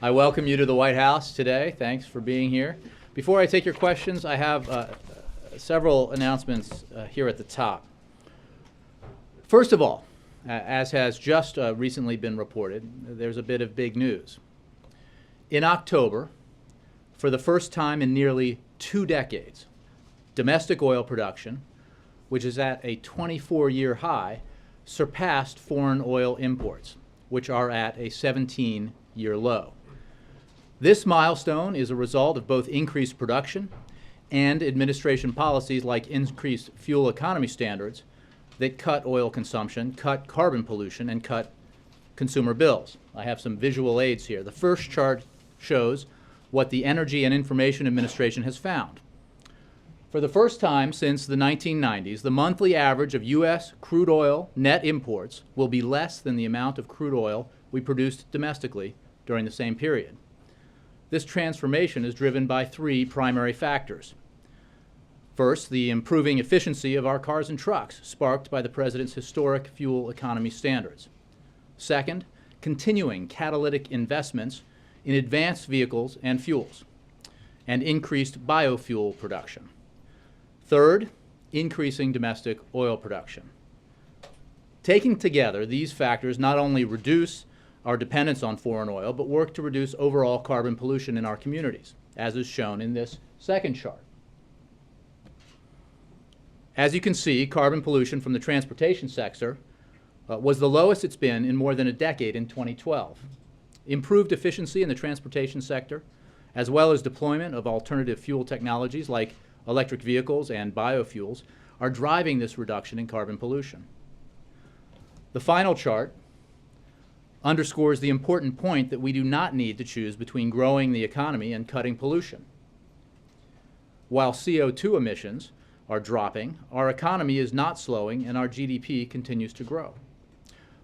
I welcome you to the White House today. Thanks for being here. Before I take your questions, I have several announcements here at the top. First of all, as has just recently been reported, there's a bit of big news. In October, for the first time in nearly 2 decades, domestic oil production, which is at a 24-year high, surpassed foreign oil imports, which are at a 17-year low. This milestone is a result of both increased production and administration policies like increased fuel economy standards that cut oil consumption, cut carbon pollution, and cut consumer bills. I have some visual aids here. The first chart shows what the Energy and Information Administration has found. For the first time since the 1990s, the monthly average of U.S. crude oil net imports will be less than the amount of crude oil we produced domestically during the same period. This transformation is driven by 3 primary factors. First, the improving efficiency of our cars and trucks, sparked by the President's historic fuel economy standards. Second, continuing catalytic investments in advanced vehicles and fuels, and increased biofuel production. Third, increasing domestic oil production. Taken together, these factors not only reduce our dependence on foreign oil, but work to reduce overall carbon pollution in our communities, as is shown in this second chart. As you can see, carbon pollution from the transportation sector was the lowest it's been in more than a decade in 2012. Improved efficiency in the transportation sector, as well as deployment of alternative fuel technologies like electric vehicles and biofuels, are driving this reduction in carbon pollution. The final chart underscores the important point that we do not need to choose between growing the economy and cutting pollution. While CO2 emissions are dropping, our economy is not slowing and our GDP continues to grow.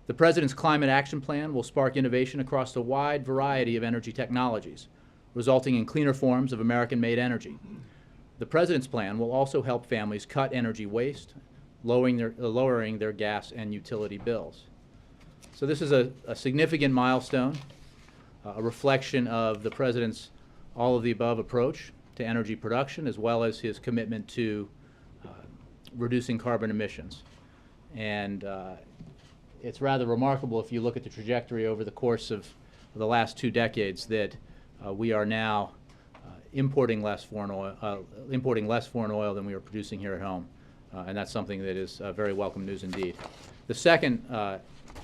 The President's Climate Action Plan will spark innovation across a wide variety of energy technologies, resulting in cleaner forms of American-made energy. The President's plan will also help families cut energy waste, lowering their gas and utility bills. So this is a significant milestone, a reflection of the President's all-of-the-above approach to energy production, as well as his commitment to reducing carbon emissions. And it's rather remarkable if you look at the trajectory over the course of the last 2 decades that we are now importing less foreign oil than we are producing here at home. And that's something that is very welcome news indeed. The second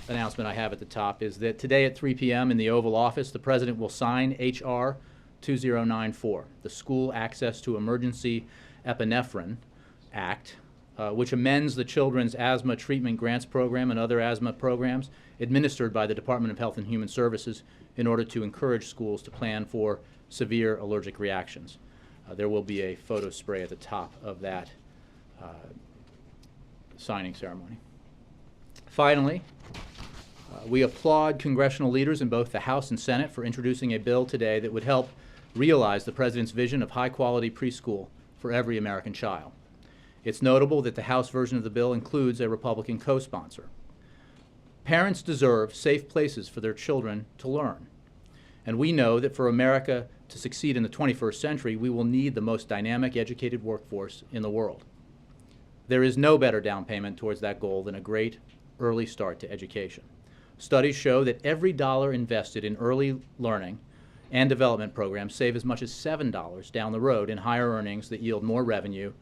announcement I have at the top is that today at 3 p.m. in the Oval Office, the President will sign H.R. 2094, the School Access to Emergency Epinephrine Act, which amends the Children's Asthma Treatment Grants Program and other asthma programs administered by the Department of Health and Human Services in order to encourage schools to plan for severe allergic reactions. There will be a photo spray at the top of that signing ceremony. Finally, we applaud congressional leaders in both the House and Senate for introducing a bill today that would help realize the President's vision of high-quality preschool for every American child. It's notable that the House version of the bill includes a Republican co-sponsor. Parents deserve safe places for their children to learn. And we know that for America to succeed in the 21st century, we will need the most dynamic, educated workforce in the world. There is no better down payment towards that goal than a great early start to education. Studies show that every dollar invested in early learning and development programs save as much as $7 down the road in higher earnings that yield more revenue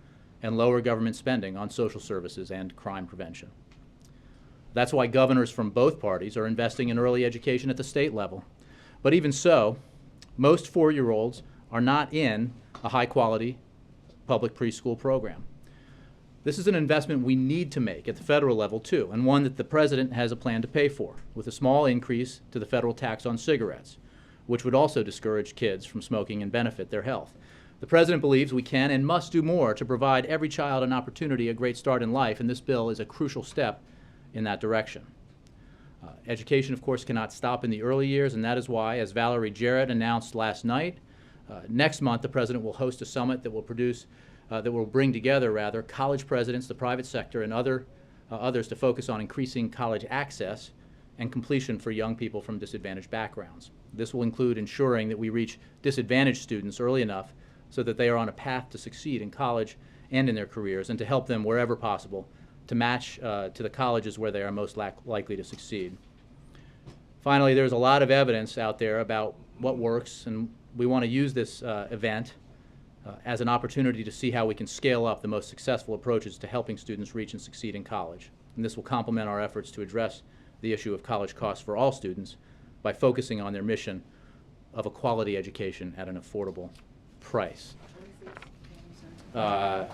and lower government spending on social services and crime prevention. That's why governors from both parties are investing in early education at the state level. But even so, most 4-year-olds are not in a high-quality public preschool program. This is an investment we need to make at the federal level, too, and one that the President has a plan to pay for, with a small increase to the federal tax on cigarettes, which would also discourage kids from smoking and benefit their health. The President believes we can and must do more to provide every child an opportunity, a great start in life, and this bill is a crucial step in that direction. Education, of course, cannot stop in the early years, and that is why, as Valerie Jarrett announced last night, next month the President will host a summit that will bring together college presidents, the private sector, and others to focus on increasing college access and completion for young people from disadvantaged backgrounds. This will include ensuring that we reach disadvantaged students early enough so that they are on a path to succeed in college and in their careers, and to help them wherever possible to match to the colleges where they are most likely to succeed. Finally, there's a lot of evidence out there about what works, and we want to use this event as an opportunity to see how we can scale up the most successful approaches to helping students reach and succeed in college. And this will complement our efforts to address the issue of college costs for all students by focusing on their mission of a quality education at an affordable price. Early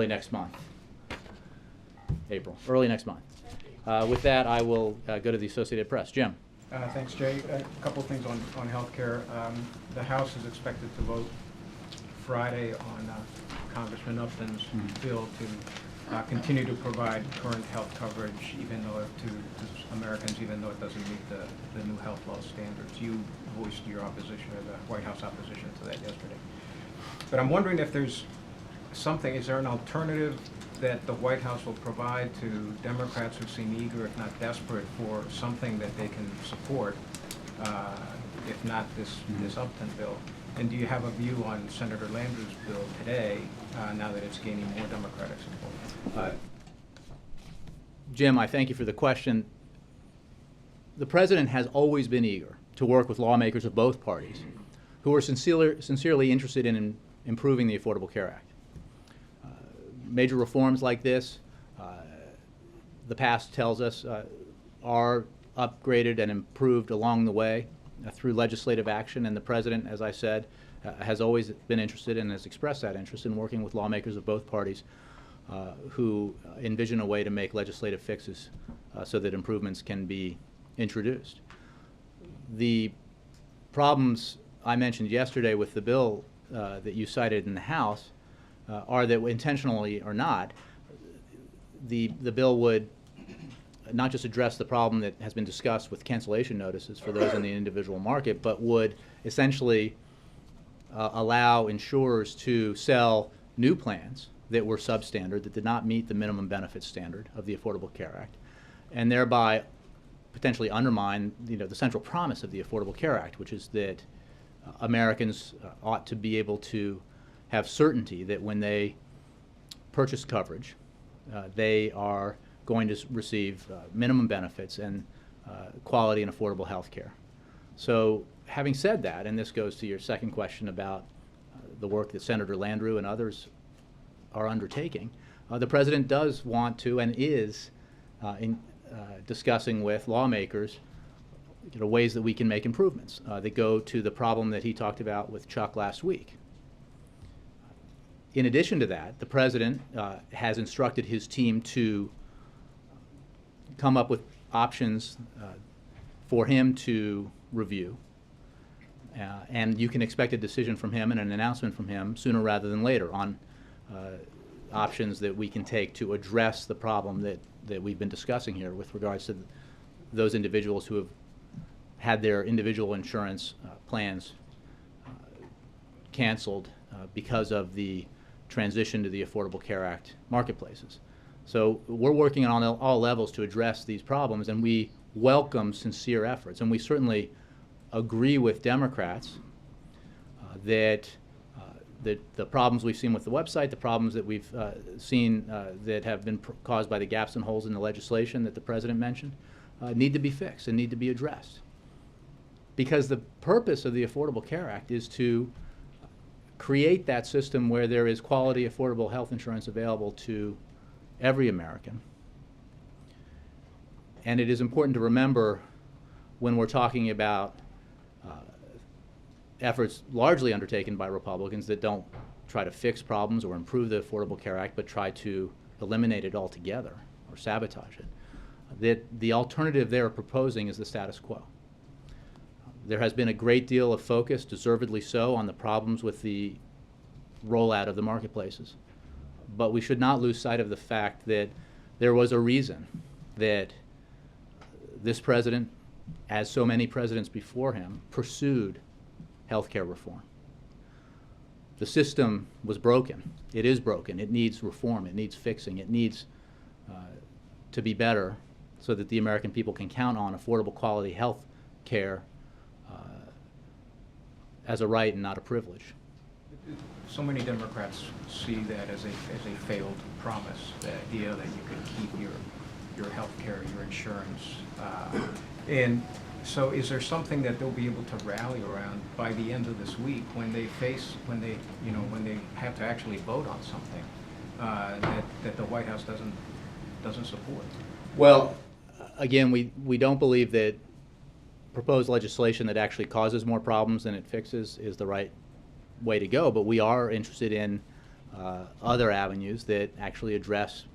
next month. April, early next month. With that, I will go to the Associated Press. Jim. Thanks, Jay. A couple of things on health care. The House is expected to vote Friday on Congressman Upton's bill to continue to provide current health coverage, even though to Americans, even though it doesn't meet the new health law standards. You voiced your opposition, or the White House opposition to that yesterday. But I'm wondering if there's something, is there an alternative that the White House will provide to Democrats who seem eager, if not desperate, for something that they can support, if not this Upton bill? And do you have a view on Senator Landrieu's bill today, now that it's gaining more Democratic support? Jim, I thank you for the question. The President has always been eager to work with lawmakers of both parties who are sincerely interested in improving the Affordable Care Act. Major reforms like this, the past tells us, are upgraded and improved along the way through legislative action, and the President, as I said, has always been interested and has expressed that interest in working with lawmakers of both parties who envision a way to make legislative fixes so that improvements can be introduced. The problems I mentioned yesterday with the bill that you cited in the House are that, intentionally or not, the bill would not just address the problem that has been discussed with cancellation notices for those in the individual market, but would essentially allow insurers to sell new plans that were substandard, that did not meet the minimum benefit standard of the Affordable Care Act, and thereby potentially undermine the central promise of the Affordable Care Act, which is that Americans ought to be able to have certainty that when they purchase coverage, they are going to receive minimum benefits and quality and affordable health care. So having said that, and this goes to your second question about the work that Senator Landrieu and others are undertaking, the President does want to and is discussing with lawmakers ways that we can make improvements that go to the problem that he talked about with Chuck last week. In addition to that, the President has instructed his team to come up with options for him to review. And you can expect a decision from him and an announcement from him sooner rather than later on options that we can take to address the problem that we've been discussing here with regards to those individuals who have had their individual insurance plans canceled because of the transition to the Affordable Care Act marketplaces. So we're working on all levels to address these problems, and we welcome sincere efforts. And we certainly agree with Democrats that the problems we've seen with the website, the problems that we've seen that have been caused by the gaps and holes in the legislation that the President mentioned need to be fixed and need to be addressed. Because the purpose of the Affordable Care Act is to create that system where there is quality, affordable health insurance available to every American. And it is important to remember when we're talking about efforts largely undertaken by Republicans that don't try to fix problems or improve the Affordable Care Act, but try to eliminate it altogether or sabotage it, that the alternative they're proposing is the status quo. There has been a great deal of focus, deservedly so, on the problems with the rollout of the marketplaces. But we should not lose sight of the fact that there was a reason that this president, as so many presidents before him, pursued health care reform. The system was broken. It is broken. It needs reform. It needs fixing. It needs to be better so that the American people can count on affordable quality health care as a right and not a privilege. So many Democrats see that as a failed promise, the idea that you could keep your health care, your insurance. And so is there something that they'll be able to rally around by the end of this week when they have to actually vote on something that the White House doesn't support? Well, again, we don't believe that proposed legislation that actually causes more problems than it fixes is the right way to go, but we are interested in other avenues that actually address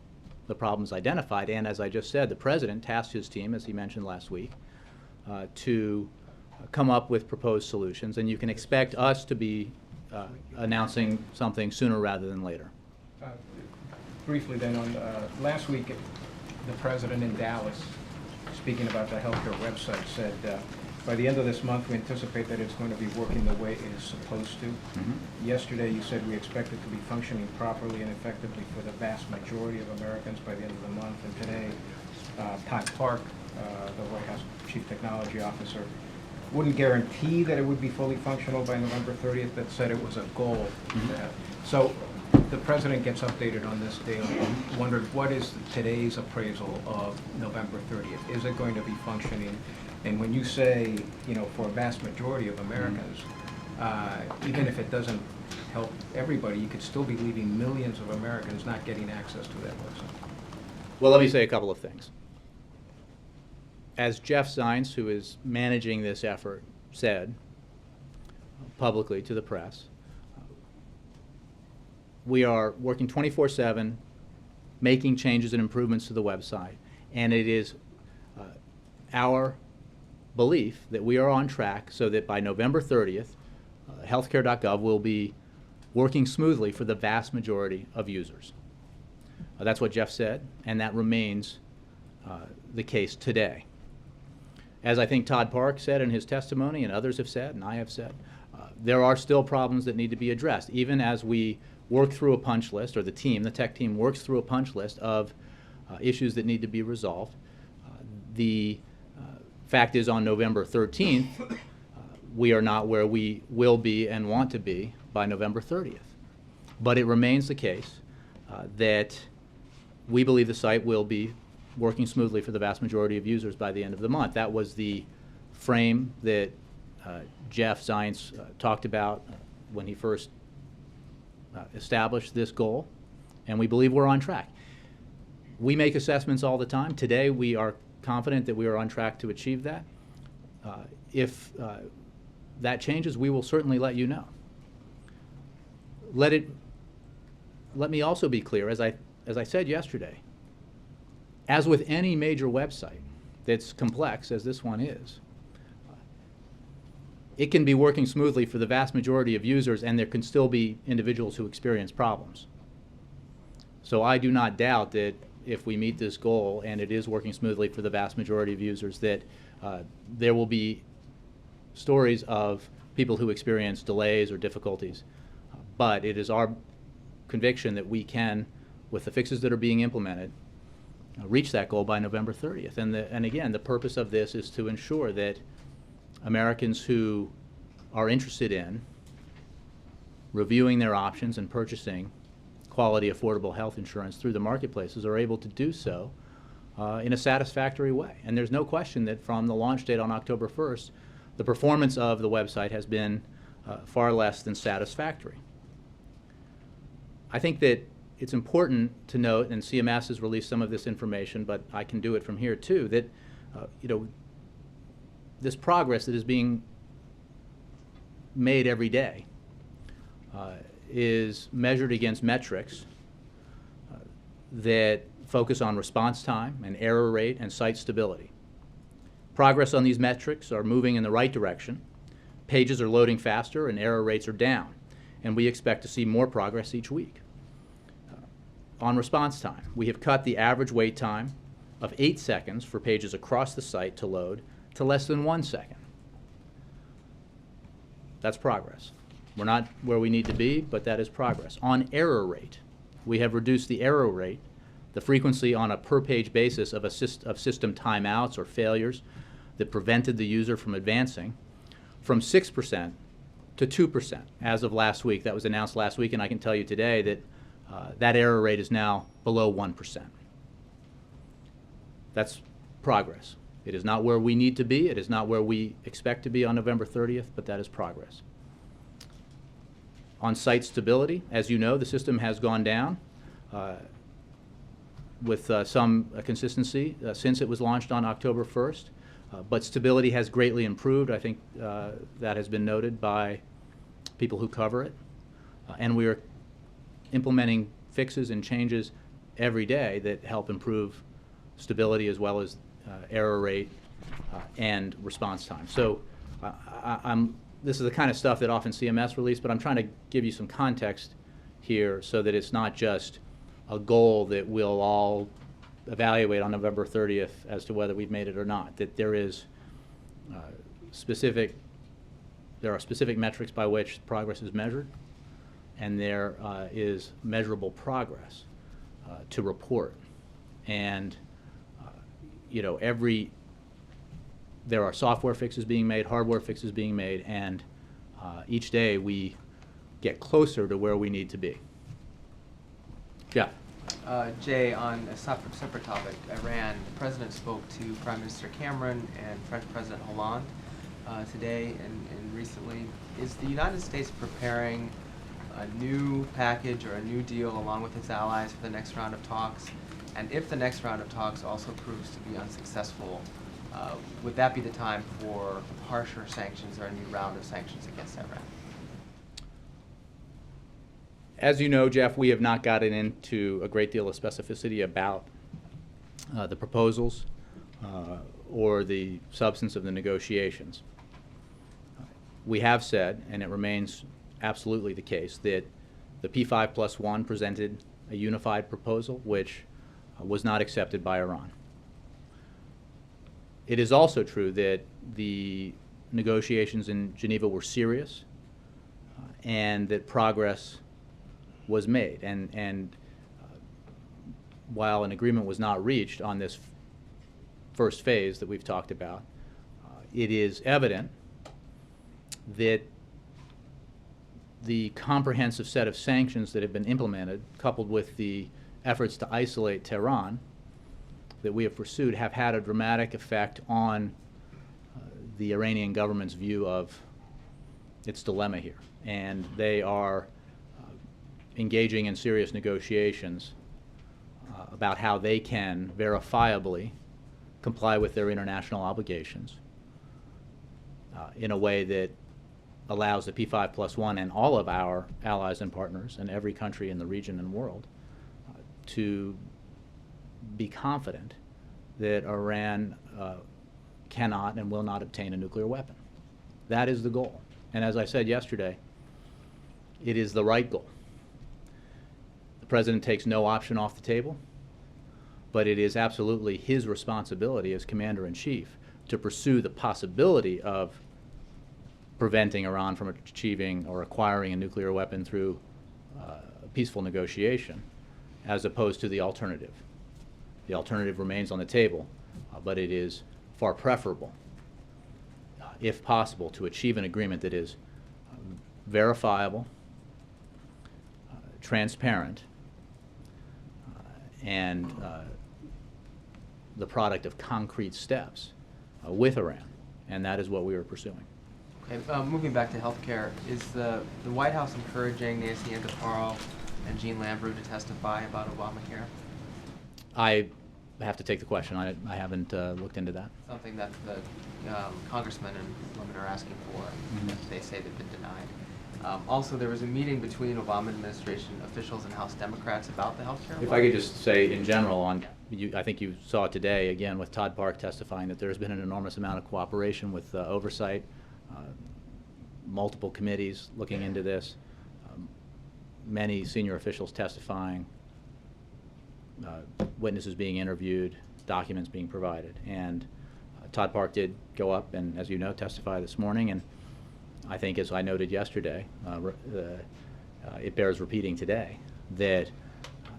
the problems identified. And as I just said, the President tasked his team, as he mentioned last week, to come up with proposed solutions, and you can expect us to be announcing something sooner rather than later. Briefly then, on last week, the President in Dallas, speaking about the healthcare website, said by the end of this month we anticipate that it's going to be working the way it is supposed to. Mm-hmm. Yesterday you said we expect it to be functioning properly and effectively for the vast majority of Americans by the end of the month. And today, Todd Park, the White House Chief Technology Officer, wouldn't guarantee that it would be fully functional by November 30th, but said it was a goal. Mm-hmm. So the President gets updated on this daily. Wondered, what is today's appraisal of November 30th? Is it going to be functioning? And when you say, for a vast majority of Americans, even if it doesn't help everybody, you could still be leaving millions of Americans not getting access to that website. Well, let me say a couple of things. As Jeff Zients, who is managing this effort, said publicly to the press, we are working 24/7, making changes and improvements to the website, and it is our belief that we are on track so that by November 30th, healthcare.gov will be working smoothly for the vast majority of users. That's what Jeff said, and that remains the case today. As I think Todd Park said in his testimony, and others have said, and I have said, there are still problems that need to be addressed, even as we work through a punch list, or the tech team works through a punch list of issues that need to be resolved. The fact is, on November 13th, we are not where we will be and want to be by November 30th. But it remains the case that we believe the site will be working smoothly for the vast majority of users by the end of the month. That was the frame that Jeff Zients talked about when he first established this goal, and we believe we're on track. We make assessments all the time. Today we are confident that we are on track to achieve that. If that changes, we will certainly let you know. Let me also be clear, as I said yesterday, as with any major website that's complex, as this one is, it can be working smoothly for the vast majority of users, and there can still be individuals who experience problems. So I do not doubt that if we meet this goal and it is working smoothly for the vast majority of users, that there will be stories of people who experience delays or difficulties. But it is our conviction that we can, with the fixes that are being implemented, reach that goal by November 30th. And again, the purpose of this is to ensure that Americans who are interested in reviewing their options and purchasing quality, affordable health insurance through the marketplaces are able to do so in a satisfactory way. And there's no question that from the launch date on October 1st, the performance of the website has been far less than satisfactory. I think that it's important to note, and CMS has released some of this information, but I can do it from here too, that this progress that is being made every day is measured against metrics that focus on response time and error rate and site stability. Progress on these metrics are moving in the right direction. Pages are loading faster and error rates are down, and we expect to see more progress each week. On response time, we have cut the average wait time of 8 seconds for pages across the site to load to less than 1 second. That's progress. We're not where we need to be, but that is progress. On error rate, we have reduced the error rate, the frequency on a per-page basis of system timeouts or failures, that prevented the user from advancing from 6% to 2% as of last week. That was announced last week, and I can tell you today that that error rate is now below 1%. That's progress. It is not where we need to be. It is not where we expect to be on November 30th, but that is progress. On site stability, as you know, the system has gone down with some consistency since it was launched on October 1st, but stability has greatly improved. I think that has been noted by people who cover it, and we are implementing fixes and changes every day that help improve stability as well as error rate and response time. So this is the kind of stuff that often CMS release, but I'm trying to give you some context here so that it's not just a goal that we'll all evaluate on November 30th as to whether we've made it or not, that there is there are specific metrics by which progress is measured, and there is measurable progress to report. And you know, there are software fixes being made, hardware fixes being made, and each day we get closer to where we need to be. Yeah. Jay, on a separate topic, Iran, the President spoke to Prime Minister Cameron and French President Hollande today and recently. Is the United States preparing a new package or a new deal along with its allies for the next round of talks? And if the next round of talks also proves to be unsuccessful, would that be the time for harsher sanctions or a new round of sanctions against Iran? As you know, Jeff, we have not gotten into a great deal of specificity about the proposals or the substance of the negotiations. We have said, and it remains absolutely the case, that the P5+1 presented a unified proposal which was not accepted by Iran. It is also true that the negotiations in Geneva were serious and that progress was made. And while an agreement was not reached on this first phase that we've talked about, it is evident that the comprehensive set of sanctions that have been implemented, coupled with the efforts to isolate Tehran that we have pursued, have had a dramatic effect on the Iranian government's view of its dilemma here. And they are engaging in serious negotiations about how they can verifiably comply with their international obligations in a way that allows the P5+1 and all of our allies and partners and every country in the region and world to be confident that Iran cannot and will not obtain a nuclear weapon. That is the goal. And as I said yesterday, it is the right goal. The President takes no option off the table, but it is absolutely his responsibility as Commander-in-Chief to pursue the possibility of preventing Iran from achieving or acquiring a nuclear weapon through peaceful negotiation, as opposed to the alternative. The alternative remains on the table, but it is far preferable, if possible, to achieve an agreement that is verifiable, transparent, and the product of concrete steps with Iran, and that is what we are pursuing. Okay, moving back to healthcare, is the White House encouraging Nancy Anguiparo and Jean Lambrew to testify about Obamacare? I have to take the question. I haven't looked into that. Something that the congressmen and women are asking for. They say they've been denied. Also, there was a meeting between Obama administration officials and House Democrats about the healthcare law. If I could just say in general, I think you saw today, again, with Todd Park testifying that there's been an enormous amount of cooperation with oversight, multiple committees looking into this, many senior officials testifying, witnesses being interviewed, documents being provided. And Todd Park did go up and, as you know, testify this morning. And I think, as I noted yesterday, it bears repeating today, that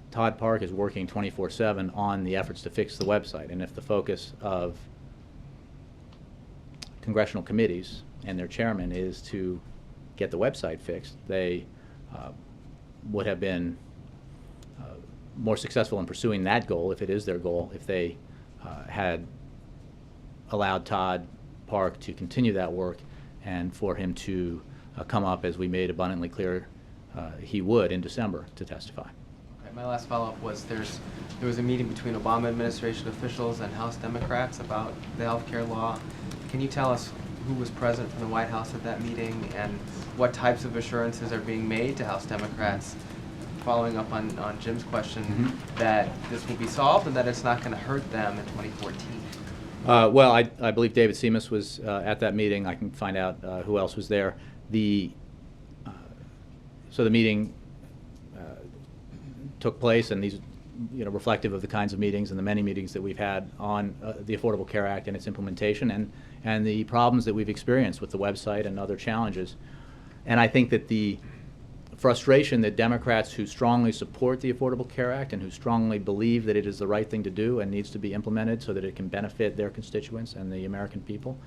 Todd Park is working 24/7 on the efforts to fix the website. And if the focus of congressional committees and their chairman is to get the website fixed. They would have been more successful in pursuing that goal, if it is their goal, if they had allowed Todd Park to continue that work and for him to come up, as we made abundantly clear he would in December, to testify. Okay, my last follow-up was there was a meeting between Obama administration officials and House Democrats about the health care law. Can you tell us who was present from the White House at that meeting and what types of assurances are being made to House Democrats, following up on Jim's question, that this will be solved and that it's not going to hurt them in 2014? Well, I believe David Seamus was at that meeting. I can find out who else was there. So the meeting took place, and these, reflective of the kinds of meetings and the many meetings that we've had on the Affordable Care Act and its implementation, and the problems that we've experienced with the website and other challenges. And I think that the frustration that Democrats who strongly support the Affordable Care Act and who strongly believe that it is the right thing to do and needs to be implemented so that it can benefit their constituents and the American people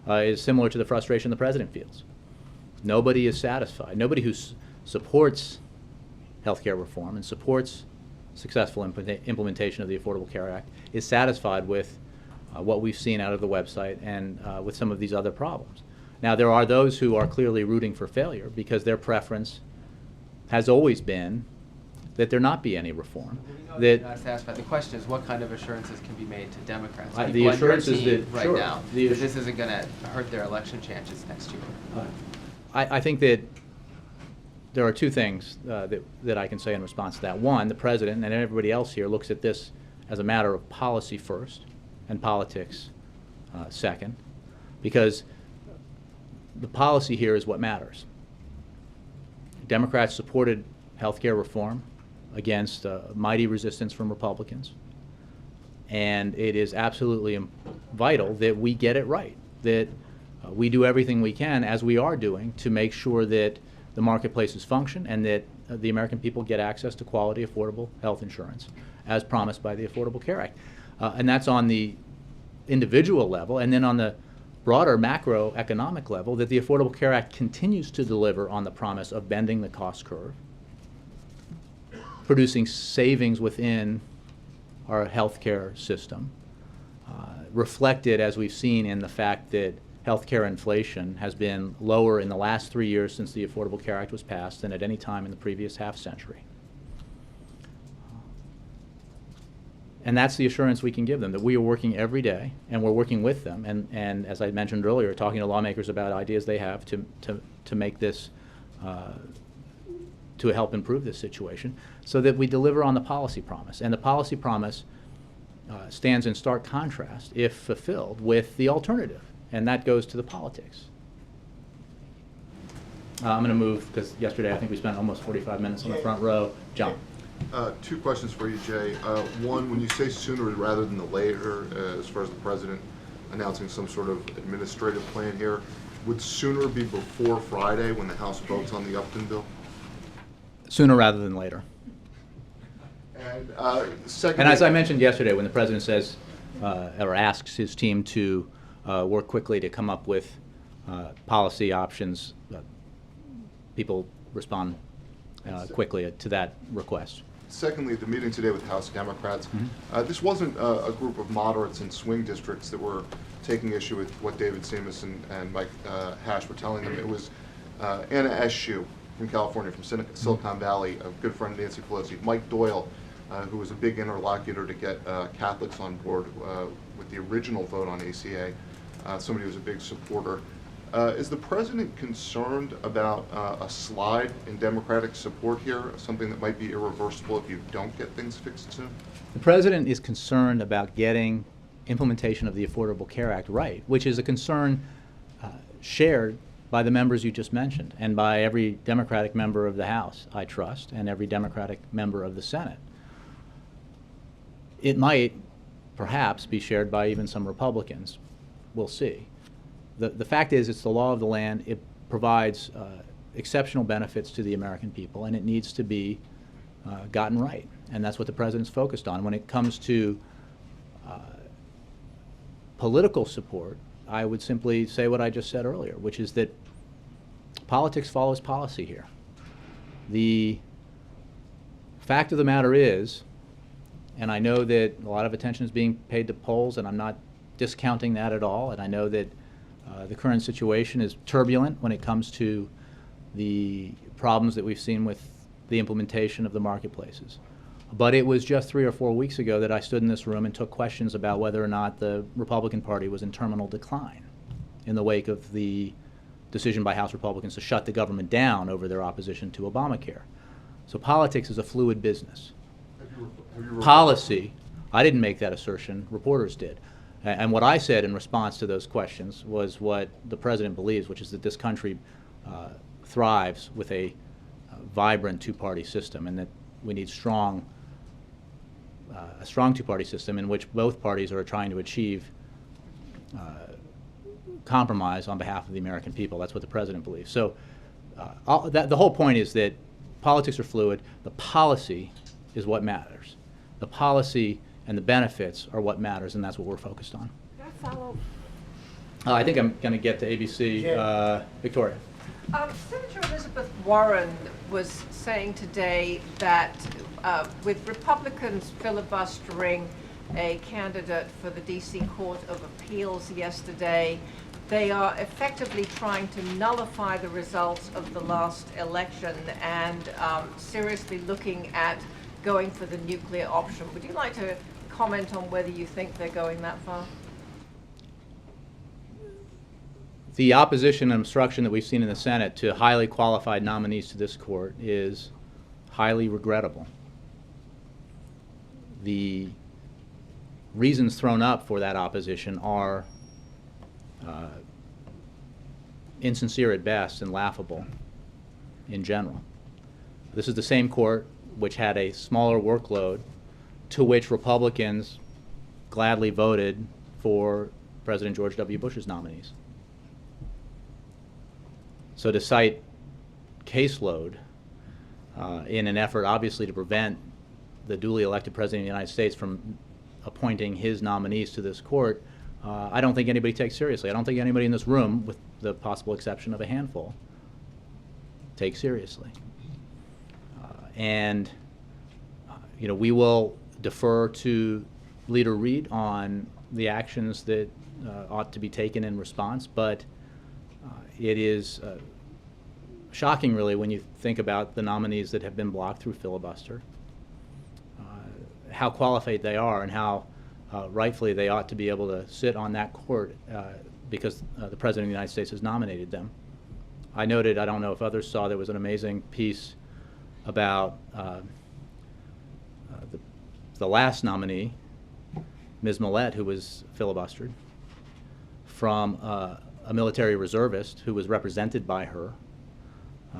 is similar to the frustration the president feels. Nobody is satisfied. Nobody who supports health care reform and supports successful implementation of the Affordable Care Act is satisfied with what we've seen out of the website and with some of these other problems. Now, there are those who are clearly rooting for failure because their preference has always been that there not be any reform. We know That you're not satisfied. The question is what kind of assurances can be made to Democrats? The People on your assurances team that- right sure. now, The that assu- this isn't going to hurt their election chances next year. I think that there are two things that I can say in response to that. One, the president and everybody else here looks at this as a matter of policy first and politics second, because the policy here is what matters. Democrats supported health care reform against mighty resistance from Republicans, and it is absolutely vital that we get it right, that we do everything we can, as we are doing, to make sure that the marketplaces function and that the American people get access to quality, affordable health insurance, as promised by the Affordable Care Act. And that's on the individual level, and then on the broader macroeconomic level, that the Affordable Care Act continues to deliver on the promise of bending the cost curve, producing savings within our healthcare system, reflected, as we've seen, in the fact that healthcare inflation has been lower in the last 3 years since the Affordable Care Act was passed than at any time in the previous half century. And that's the assurance we can give them, that we are working every day, and we're working with them, and as I mentioned earlier, talking to lawmakers about ideas they have to make this, to help improve this situation, so that we deliver on the policy promise. And the policy promise stands in stark contrast, if fulfilled, with the alternative, and that goes to the politics. I'm going to move, because yesterday I think we spent almost 45 minutes on the front row. John. Two questions for you, Jay. One, when you say sooner rather than the later, as far as the president announcing some sort of administrative plan here, would sooner be before Friday when the House votes on the Upton bill? Sooner rather than later. And second, And as I mentioned yesterday, when the president says, or asks his team to work quickly to come up with policy options, people respond quickly to that request. secondly, the meeting today with House Democrats, this wasn't a group of moderates in swing districts that were taking issue with what David Seamus and Mike Hash were telling them. It was Anna Eshoo from California, from Silicon Valley, a good friend of Nancy Pelosi, Mike Doyle, who was a big interlocutor to get Catholics on board with the original vote on ACA, somebody who was a big supporter. Is the president concerned about a slide in Democratic support here, something that might be irreversible if you don't get things fixed soon? The president is concerned about getting implementation of the Affordable Care Act right, which is a concern shared by the members you just mentioned and by every Democratic member of the House, I trust, and every Democratic member of the Senate. It might perhaps be shared by even some Republicans. We'll see. The fact is, it's the law of the land. It provides exceptional benefits to the American people, and it needs to be gotten right. And that's what the president's focused on. When it comes to political support I would simply say what I just said earlier, which is that politics follows policy here. The fact of the matter is, and I know that a lot of attention is being paid to polls, and I'm not discounting that at all, and I know that the current situation is turbulent when it comes to the problems that we've seen with the implementation of the marketplaces. But it was just 3 or 4 weeks ago that I stood in this room and took questions about whether or not the Republican Party was in terminal decline in the wake of the decision by House Republicans to shut the government down over their opposition to Obamacare. So politics is a fluid business. Policy, I didn't make that assertion, reporters did. And what I said in response to those questions was what the President believes, which is that this country thrives with a vibrant two-party system, and that we need a strong two-party system in which both parties are trying to achieve compromise on behalf of the American people. That's what the President believes. So the whole point is that politics are fluid. The policy is what matters. The policy and the benefits are what matters, and that's what we're focused on. Can I follow? I think I'm going to get to ABC. Victoria. Senator Elizabeth Warren was saying today that with Republicans filibustering a candidate for the D.C. Court of Appeals yesterday, they are effectively trying to nullify the results of the last election and seriously looking at going for the nuclear option. Would you like to comment on whether you think they're going that far? The opposition and obstruction that we've seen in the Senate to highly qualified nominees to this court is highly regrettable. The reasons thrown up for that opposition are insincere at best and laughable in general. This is the same court which had a smaller workload to which Republicans gladly voted for President George W. Bush's nominees. So to cite caseload in an effort obviously to prevent the duly elected President of the United States from appointing his nominees to this court, I don't think anybody takes seriously. I don't think anybody in this room, with the possible exception of a handful, takes seriously. We will defer to Leader Reid on the actions that ought to be taken in response, but it is shocking, really, when you think about the nominees that have been blocked through filibuster, how qualified they are and how rightfully they ought to be able to sit on that court because the President of the United States has nominated them. I noted, I don't know if others saw, there was an amazing piece about the last nominee, Ms. Millett, who was filibustered, from a military reservist who was represented by her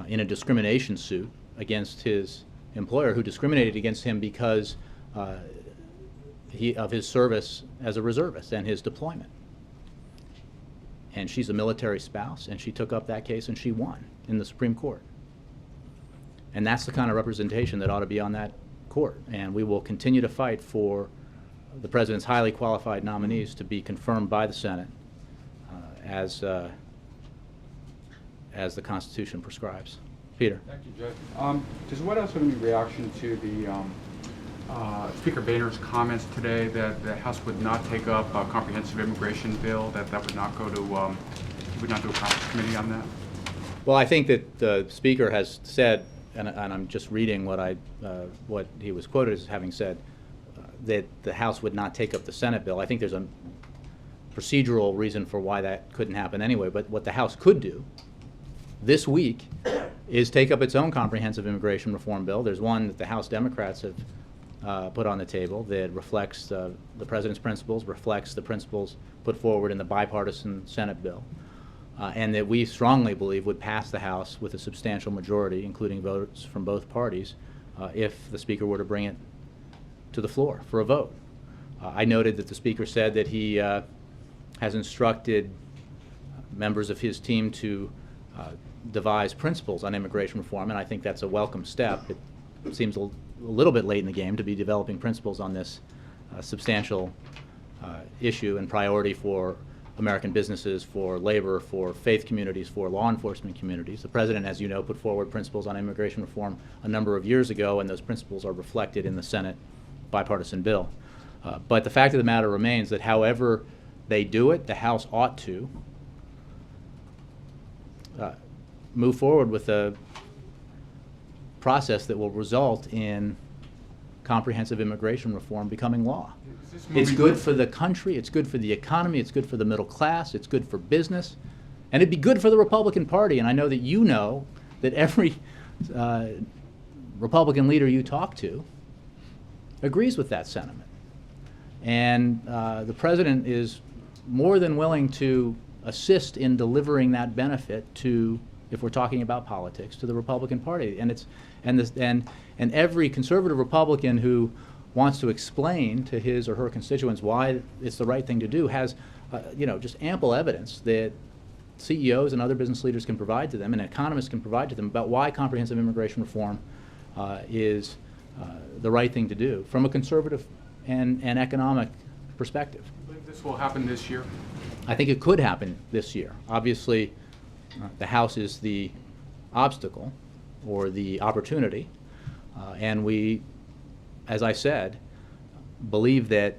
in a discrimination suit against his employer, who discriminated against him because of his service as a reservist and his deployment. And she's a military spouse, and she took up that case and she won in the Supreme Court. And that's the kind of representation that ought to be on that court. And we will continue to fight for the President's highly qualified nominees to be confirmed by the Senate as the Constitution prescribes. Peter. Thank you, Judge. Does what else have any reaction to the Speaker Boehner's comments today that the House would not take up a comprehensive immigration bill, that would not go to, would not do a conference committee on that? Well, I think that the Speaker has said, and I'm just reading what he was quoted as having said, that the House would not take up the Senate bill. I think there's a procedural reason for why that couldn't happen anyway, but what the House could do this week is take up its own comprehensive immigration reform bill. There's one that the House Democrats have put on the table that reflects the President's principles, reflects the principles put forward in the bipartisan Senate bill, and that we strongly believe would pass the House with a substantial majority, including votes from both parties, if the Speaker were to bring it to the floor for a vote. I noted that the Speaker said that he has instructed members of his team to devise principles on immigration reform, and I think that's a welcome step. It seems a little bit late in the game to be developing principles on this substantial issue and priority for American businesses, for labor, for faith communities, for law enforcement communities. The President, as you know, put forward principles on immigration reform a number of years ago, and those principles are reflected in the Senate bipartisan bill. But the fact of the matter remains that however they do it, the House ought to move forward with a process that will result in comprehensive immigration reform becoming law. It's good for the country, it's good for the economy, it's good for the middle class, it's good for business, and it'd be good for the Republican Party. And I know that you know that every Republican leader you talk to agrees with that sentiment. And the President is more than willing to assist in delivering that benefit to, if we're talking about politics, to the Republican Party. And every conservative Republican who wants to explain to his or her constituents why it's the right thing to do has, just ample evidence that CEOs and other business leaders can provide to them, and economists can provide to them, about why comprehensive immigration reform is the right thing to do from a conservative and economic perspective. Do you believe this will happen this year? I think it could happen this year. Obviously, the House is the obstacle or the opportunity, and we, as I said, believe that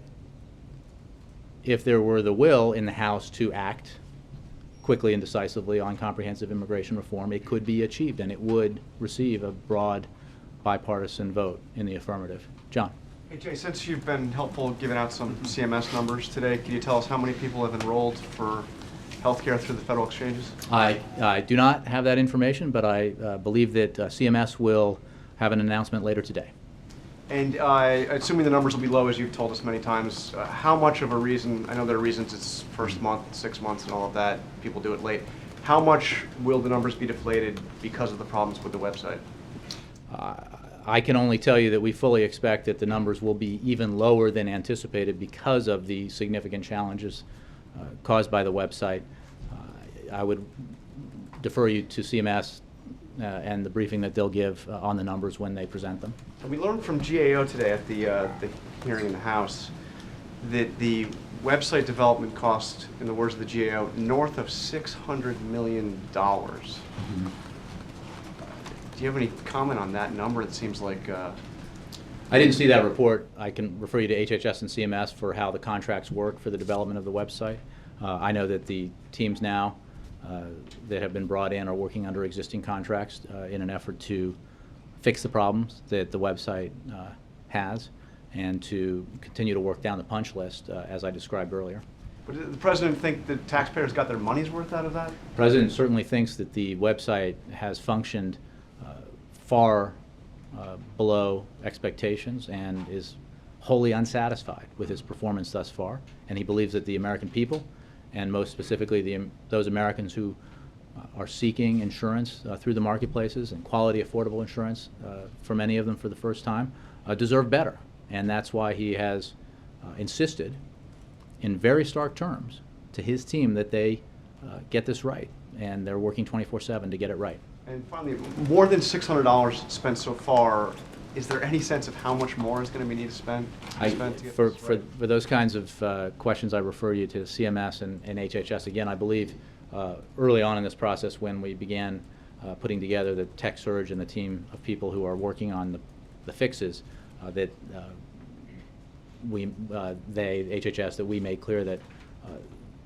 if there were the will in the House to act quickly and decisively on comprehensive immigration reform, it could be achieved, and it would receive a broad bipartisan vote in the affirmative. John. Hey Jay, since you've been helpful giving out some CMS numbers today, can you tell us how many people have enrolled for healthcare through the federal exchanges? I do not have that information, but I believe that CMS will have an announcement later today. And assuming the numbers will be low, as you've told us many times, how much of a reason, I know there are reasons it's first month, 6 months and all of that, people do it late. How much will the numbers be deflated because of the problems with the website? I can only tell you that we fully expect that the numbers will be even lower than anticipated because of the significant challenges caused by the website. I would defer you to CMS and the briefing that they'll give on the numbers when they present them. And we learned from GAO today at the hearing in the House that the website development cost, in the words of the GAO, north of $600 million. Do you have any comment on that number? It seems like... I didn't see that report. I can refer you to HHS and CMS for how the contracts work for the development of the website. I know that the teams now that have been brought in are working under existing contracts in an effort to fix the problems that the website has and to continue to work down the punch list as I described earlier. But does the President think the taxpayers got their money's worth out of that? The President certainly thinks that the website has functioned far below expectations and is wholly unsatisfied with its performance thus far. And he believes that the American people, and most specifically those Americans who are seeking insurance through the marketplaces and quality, affordable insurance for many of them for the first time, deserve better. And that's why he has insisted in very stark terms to his team that they get this right. And they're working 24/7 to get it right. And finally, more than $600 spent so far. Is there any sense of how much more is going to be needed to spend to get For this right? those kinds of questions, I refer you to CMS and HHS. Again, I believe early on in this process when we began putting together the tech surge and the team of people who are working on the fixes, that HHS, that we made clear that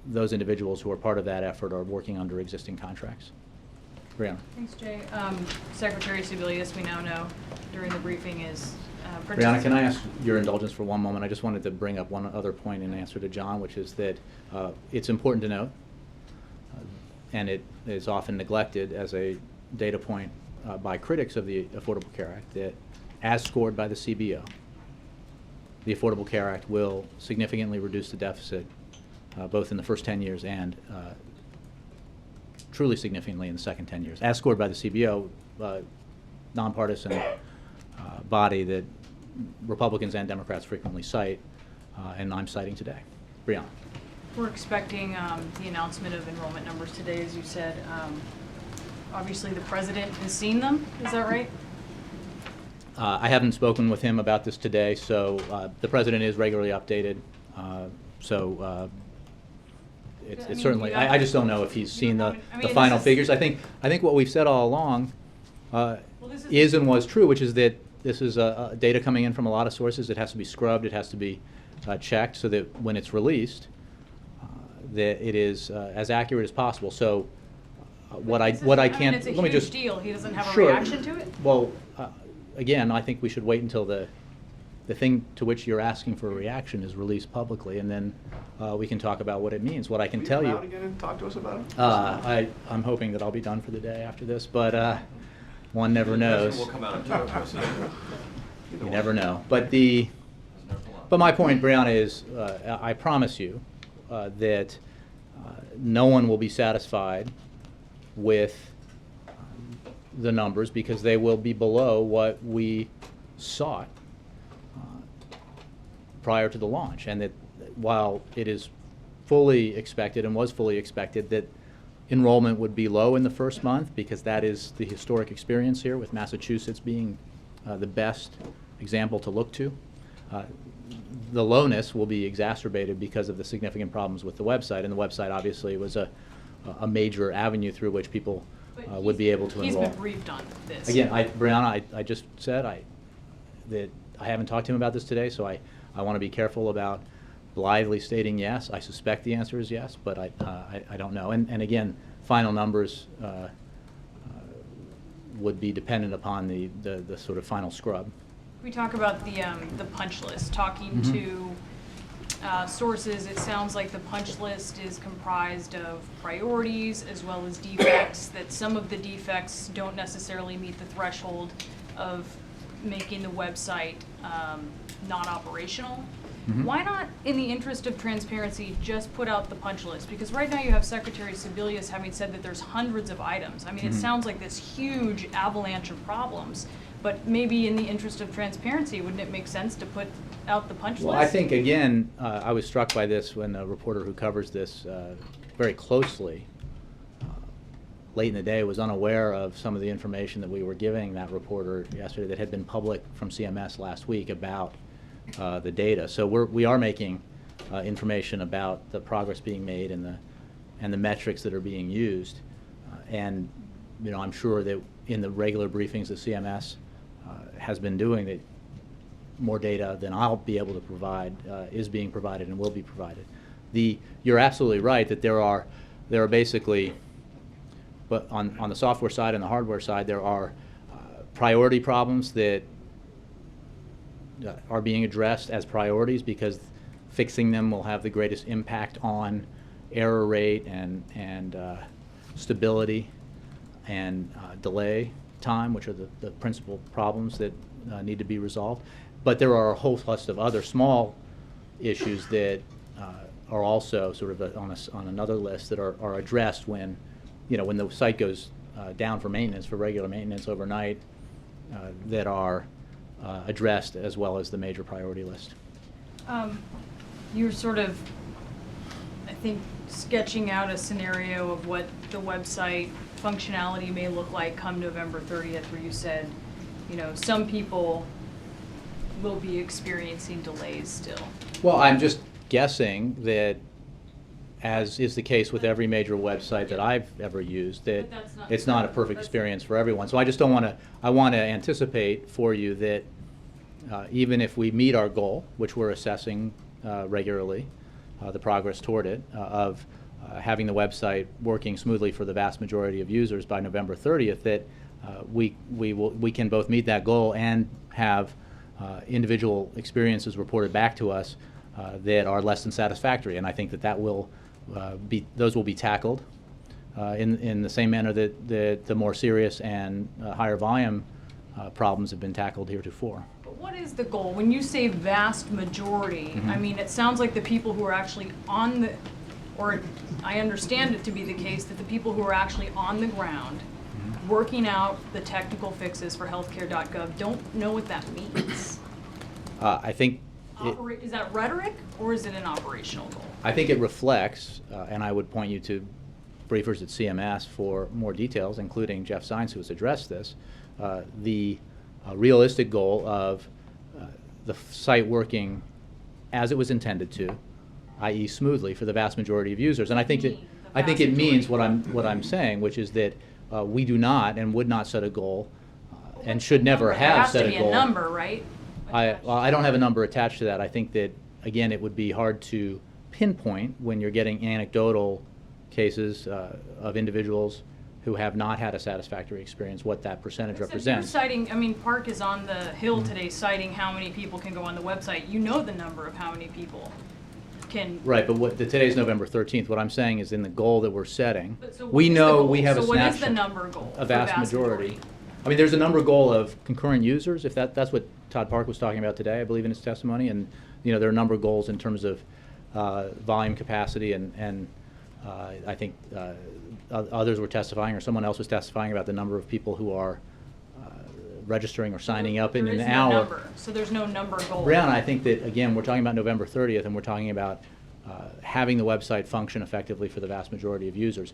those individuals who are part of that effort are working under existing contracts. Brianna. Thanks, Jay. Secretary Sebelius, we now know during the briefing is... Brianna, can I ask your indulgence for one moment? I just wanted to bring up one other point in answer to John, which is that it's important to note, and it is often neglected as a data point by critics of the Affordable Care Act, that as scored by the CBO, the Affordable Care Act will significantly reduce the deficit both in the first 10 years and truly significantly in the second 10 years, as scored by the CBO, nonpartisan body that Republicans and Democrats frequently cite, and I'm citing today. Brianna. We're expecting the announcement of enrollment numbers today, as you said. Obviously, the President has seen them. Is that right? I haven't spoken with him about this today, so the President is regularly updated. it's I mean, certainly, you I just don't know if he's seen the, I mean, the this final is- figures. I think what we've said all along this is and was true, which is that this is data coming in from a lot of sources. It has to be scrubbed, it has to be checked, so that when it's released, that it is as accurate as possible. So what I can't, it's a let me huge just. deal. He doesn't have a Sure. reaction to it? Well, again, I think we should wait until the thing to which you're asking for a reaction is released publicly, and then we can talk about what it means. What I can tell Will you. you come out again and talk to us about it? I'm hoping that I'll be done for the day after this, but one never knows. Will come out and talk to us. You never know. But my point, Brianna, is I promise you that no one will be satisfied with the numbers, because they will be below what we sought prior to the launch. And that while it is fully expected and was fully expected that enrollment would be low in the first month, because that is the historic experience here, with Massachusetts being the best example to look to. The lowness will be exacerbated because of the significant problems with the website, and the website obviously was a major avenue through which people But would be able to He's enroll. been briefed on this. Again, Brianna, I just said that I haven't talked to him about this today, so I want to be careful about blithely stating yes. I suspect the answer is yes, but I don't know. And again, final numbers would be dependent upon the sort of final scrub. We talk about the punch list. Talking to sources, it sounds like the punch list is comprised of priorities as well as defects, that some of the defects don't necessarily meet the threshold of making the website not operational. Why not, in the interest of transparency, just put out the punch list? Because right now you have Secretary Sebelius having said that there's hundreds of items. I mean, it sounds like this huge avalanche of problems, but maybe in the interest of transparency, wouldn't it make sense to put out the punch list? Well, I think, again, I was struck by this when a reporter who covers this very closely late in the day was unaware of some of the information that we were giving that reporter yesterday that had been public from CMS last week about the data. So we are making information about the progress being made and the metrics that are being used. And I'm sure that in the regular briefings that CMS has been doing, that more data than I'll be able to provide is being provided and will be provided. You're absolutely right that there are basically, but on the software side and the hardware side, there are priority problems that are being addressed as priorities, because fixing them will have the greatest impact on error rate and stability and delay time, which are the principal problems that need to be resolved. But there are a whole host of other small issues that are also sort of on another list that are addressed when the site goes down for maintenance, for regular maintenance overnight, that are addressed, as well as the major priority list. You're sort of, I think, sketching out a scenario of what the website functionality may look like come November 30th, where you said, some people will be experiencing delays still. Well, I'm just guessing that, as is the case with every major website that I've ever used, that But that's not- it's not a perfect that's- experience for everyone. So I just don't want to, I want to anticipate for you that even if we meet our goal, which we're assessing regularly, the progress toward it, of having the website working smoothly for the vast majority of users by November 30th, that we can both meet that goal and have individual experiences reported back to us that are less than satisfactory. And I think that will those will be tackled in the same manner that the more serious and higher volume problems have been tackled heretofore. But what is the goal? When you say vast majority, I mean, it sounds like the people who are actually on the, or I understand it to be the case that the people who are actually on the ground working out the technical fixes for healthcare.gov don't know what that means. I think Is that rhetoric, or is it an operational goal? I think it reflects, and I would point you to briefers at CMS for more details, including Jeff Sines, who has addressed this, the realistic goal of the site working as it was intended to, i.e. smoothly, for the vast majority of users. And I think that, mean, the I think vast it means majority? what I'm saying, which is that we do not and would not set a goal, and should never have set a There has to goal. be a number, right? Well, I don't have a number attached to that. I think that, again, it would be hard to pinpoint when you're getting anecdotal cases of individuals who have not had a satisfactory experience, what that percentage Except represents. You're citing, I mean, Park is on the Hill today citing how many people can go on the website. You know the number of how many people can. Right, but today's November 13th. What I'm saying is in the goal that we're setting, But so what we is the know goal? we have a So what is snapshot. the number goal A for vast majority. I mean, there's a number goal of concurrent users, if that's what Todd Park was talking about today, I believe, in his testimony. And, there are a number of goals in terms of volume capacity, and I think others were testifying, or someone else was testifying about the number of people who are registering or signing up in There an is no hour. number, so there's no number goal. Brown, I think that, again, we're talking about November 30th, and we're talking about having the website function effectively for the vast majority of users.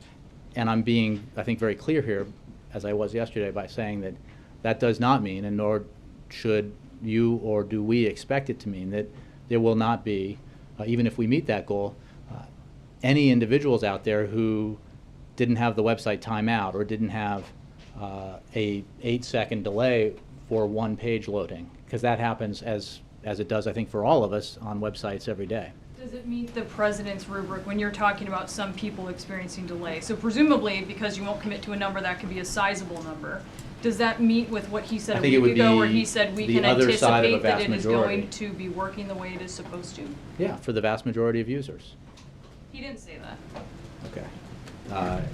And I'm being, I think, very clear here, as I was yesterday, by saying that that does not mean, and nor should you or do we expect it to mean, that there will not be, even if we meet that goal, any individuals out there who didn't have the website timeout or didn't have a 8-second delay for one page loading, because that happens as it does, I think, for all of us on websites every day. Does it meet the president's rubric when you're talking about some people experiencing delay? So presumably, because you won't commit to a number, that could be a sizable number. Does that meet with what he said I a think it week would ago, where be he said we the can other side of a anticipate that vast it is majority. going to be working the way it is supposed to? Yeah, for the vast majority of users. He didn't say that. Okay.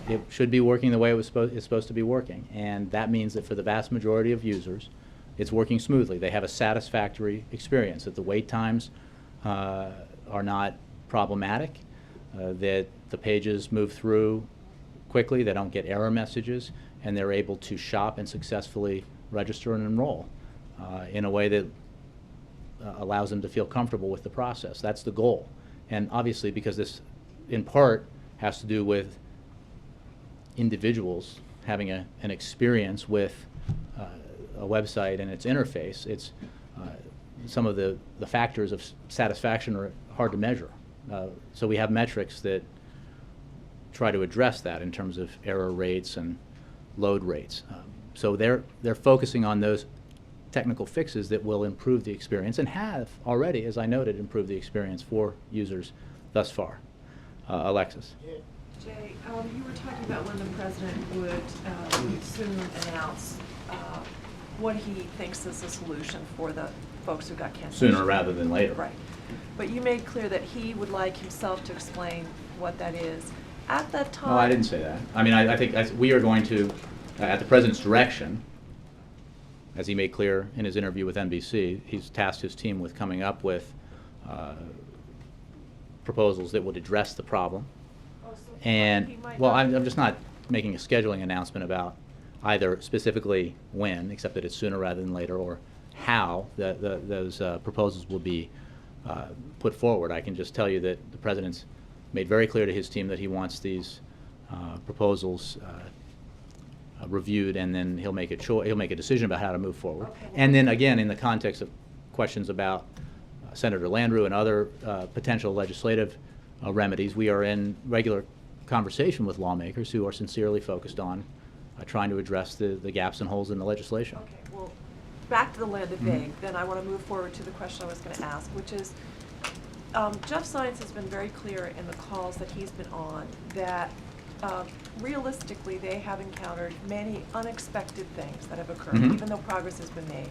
It should be working the way it's supposed to be working, and that means that for the vast majority of users, it's working smoothly. They have a satisfactory experience, that the wait times are not problematic, that the pages move through quickly, they don't get error messages, and they're able to shop and successfully register and enroll in a way that allows them to feel comfortable with the process. That's the goal. And obviously, because this, in part, has to do with individuals having an experience with a website and its interface, it's some of the factors of satisfaction are hard to measure. So we have metrics that try to address that in terms of error rates and load rates. So they're focusing on those technical fixes that will improve the experience, and have already, as I noted, improved the experience for users thus far. Alexis. Jay, you were talking about when the president would soon announce what he thinks is the solution for the folks who got cancellation. Sooner rather than later. Right. But you made clear that he would like himself to explain what that is. At that time... No, I didn't say that. I mean, I think we are going to, at the president's direction, as he made clear in his interview with NBC, he's tasked his team with coming up with proposals that would address the problem. Oh, so And, he might well, not- I'm just not making a scheduling announcement about either specifically when, except that it's sooner rather than later, or how those proposals will be put forward. I can just tell you that the president's made very clear to his team that he wants these proposals reviewed, and then he'll make a decision about how to move forward. Okay. And then again, in the context of questions about Senator Landrieu and other potential legislative remedies, we are in regular conversation with lawmakers who are sincerely focused on trying to address the gaps and holes in the legislation. Okay, well, back to the land of vague, then I want to move forward to the question I was going to ask, which is, Jeff Science has been very clear in the calls that he's been on that realistically they have encountered many unexpected things that have occurred, Mhm. even though progress has been made.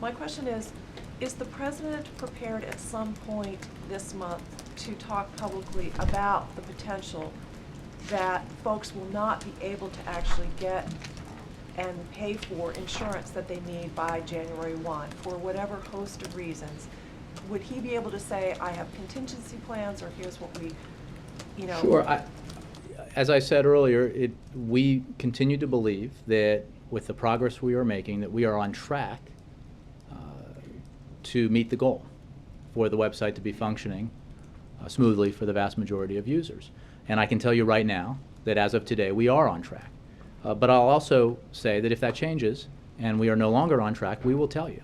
My question is the president prepared at some point this month to talk publicly about the potential that folks will not be able to actually get and pay for insurance that they need by January 1 for whatever host of reasons? Would he be able to say, I have contingency plans, or here's what we, you know? Sure. As I said earlier, we continue to believe that with the progress we are making, that we are on track to meet the goal for the website to be functioning smoothly for the vast majority of users. And I can tell you right now that as of today, we are on track. But I'll also say that if that changes and we are no longer on track, we will tell you.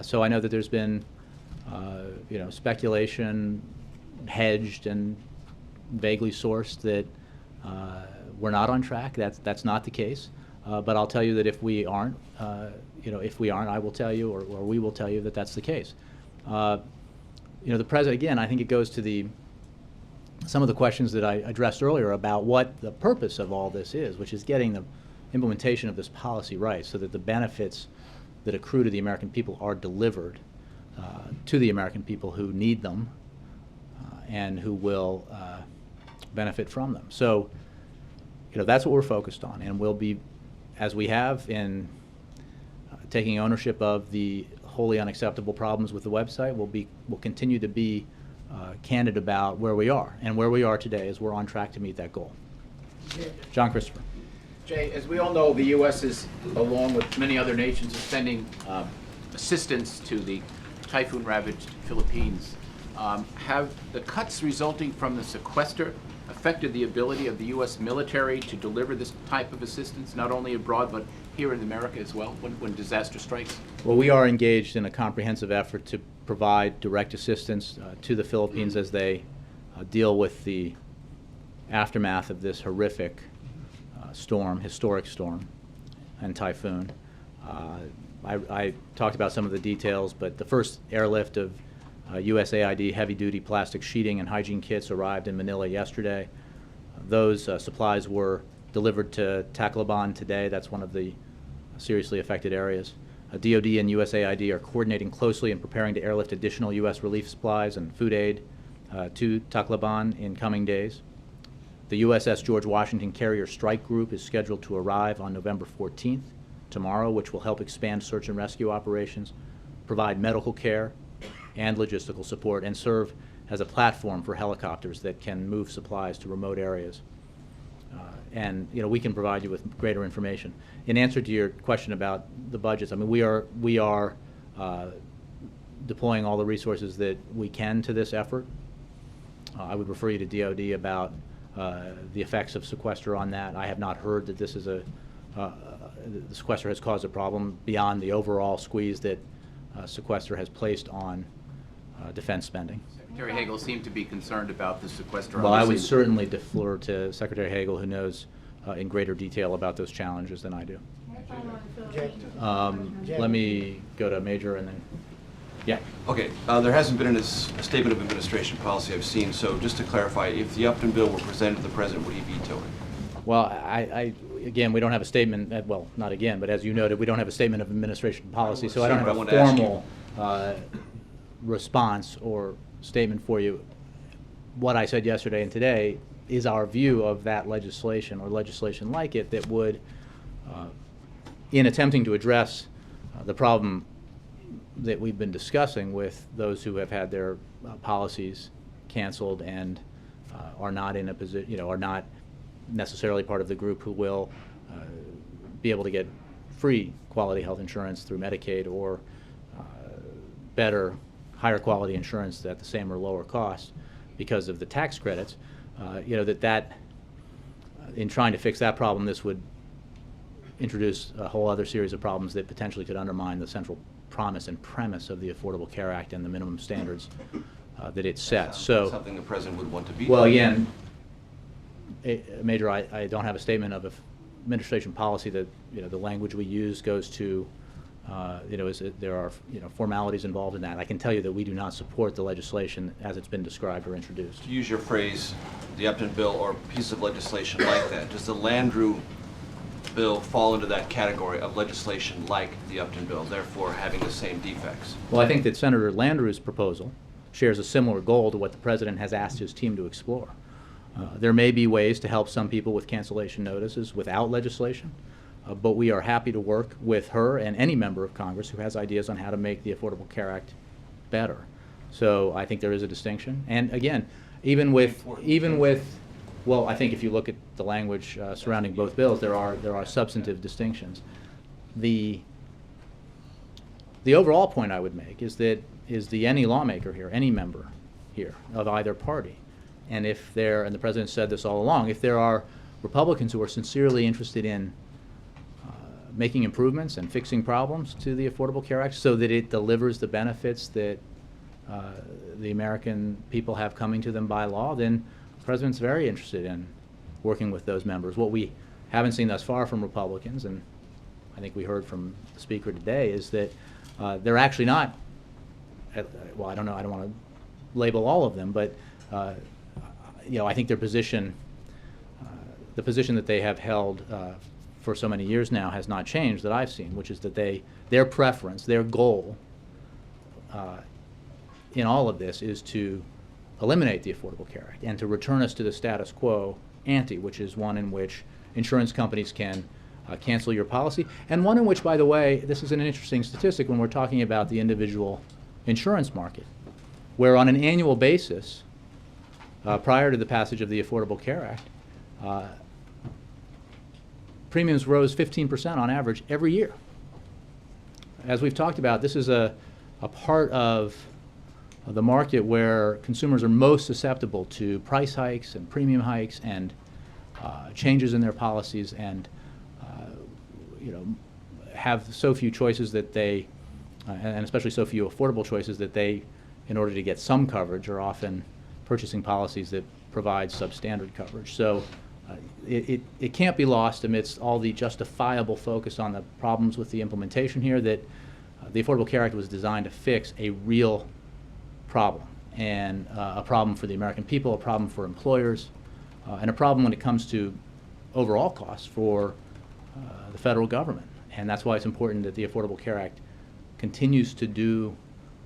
So I know that there's been speculation hedged and vaguely sourced that we're not on track. That's not the case. But I'll tell you that if we aren't, if we aren't, I will tell you, or we will tell you that that's the case. The president, again, I think it goes to some of the questions that I addressed earlier about what the purpose of all this is, which is getting the implementation of this policy right so that the benefits that accrue to the American people are delivered to the American people who need them and who will benefit from them. So, that's what we're focused on, and we'll be, as we have in taking ownership of the wholly unacceptable problems with the website, we'll continue to be candid about where we are. And where we are today is we're on track to meet that goal. John Christopher. Jay, as we all know, the U.S. is, along with many other nations, is sending assistance to the typhoon-ravaged Philippines. Have the cuts resulting from the sequester affected the ability of the U.S. military to deliver this type of assistance, not only abroad, but here in America as well, when disaster strikes? Well, we are engaged in a comprehensive effort to provide direct assistance to the Philippines as they deal with the aftermath of this horrific historic storm and typhoon. I talked about some of the details, but the first airlift of USAID heavy-duty plastic sheeting and hygiene kits arrived in Manila yesterday. Those supplies were delivered to Tacloban today. That's one of the seriously affected areas. DOD and USAID are coordinating closely and preparing to airlift additional U.S. relief supplies and food aid to Tacloban in coming days. The USS George Washington Carrier Strike Group is scheduled to arrive on November 14th, tomorrow, which will help expand search and rescue operations, provide medical care and logistical support, and serve as a platform for helicopters that can move supplies to remote areas. And we can provide you with greater information. In answer to your question about the budgets, I mean, we are deploying all the resources that we can to this effort. I would refer you to DOD about the effects of sequester on that. I have not heard that this is the sequester has caused a problem beyond the overall squeeze that sequester has placed on defense spending. Secretary Hagel seemed to be concerned about the sequester. Well, I would certainly defer to Secretary Hagel, who knows in greater detail about those challenges than I do. Let me go to Major and then, yeah. Okay, there hasn't been a statement of administration policy I've seen, so just to clarify, if the Upton bill were presented to the President, would he veto it? Well, again, we don't have a statement, well, not again, but as you noted, we don't have a statement of administration policy, so I don't have a formal response or statement for you. What I said yesterday and today is our view of that legislation or legislation like it that would, in attempting to address the problem that we've been discussing with those who have had their policies canceled and are not in a position, are not necessarily part of the group who will be able to get free quality health insurance through Medicaid or better, higher quality insurance at the same or lower cost because of the tax credits, that in trying to fix that problem, this would introduce a whole other series of problems that potentially could undermine the central promise and premise of the Affordable Care Act and the minimum standards that it sets. So, something the President would want to veto. well, again, Major, I don't have a statement of administration policy that the language we use goes to. There are formalities involved in that. I can tell you that we do not support the legislation as it's been described or introduced. To use your phrase, the Upton bill or piece of legislation like that, does the Landrieu bill fall into that category of legislation like the Upton bill, therefore having the same defects? Well, I think that Senator Landrieu's proposal shares a similar goal to what the President has asked his team to explore. There may be ways to help some people with cancellation notices without legislation, but we are happy to work with her and any member of Congress who has ideas on how to make the Affordable Care Act better. So I think there is a distinction. And again, even with, well, I think if you look at the language surrounding both bills, there are substantive distinctions. The overall point I would make is that any lawmaker here, any member here of either party, and if there, and the President said this all along, if there are Republicans who are sincerely interested in making improvements and fixing problems to the Affordable Care Act so that it delivers the benefits that the American people have coming to them by law, then the President's very interested in working with those members. What we haven't seen thus far from Republicans, and I think we heard from the Speaker today, is that they're actually not, well, I don't know, I don't want to label all of them, but I think their position, the position that they have held for so many years now has not changed that I've seen, which is that their preference, their goal in all of this is to eliminate the Affordable Care Act and to return us to the status quo ante, which is one in which insurance companies can cancel your policy, and one in which, by the way, this is an interesting statistic when we're talking about the individual insurance market, where on an annual basis, prior to the passage of the Affordable Care Act, premiums rose 15% on average every year. As we've talked about, this is a part of the market where consumers are most susceptible to price hikes and premium hikes and changes in their policies, and have so few choices that they, and especially so few affordable choices that they, in order to get some coverage, are often purchasing policies that provide substandard coverage. So it can't be lost amidst all the justifiable focus on the problems with the implementation here that the Affordable Care Act was designed to fix a real problem, and a problem for the American people, a problem for employers, and a problem when it comes to overall costs for the federal government. And that's why it's important that the Affordable Care Act continues to do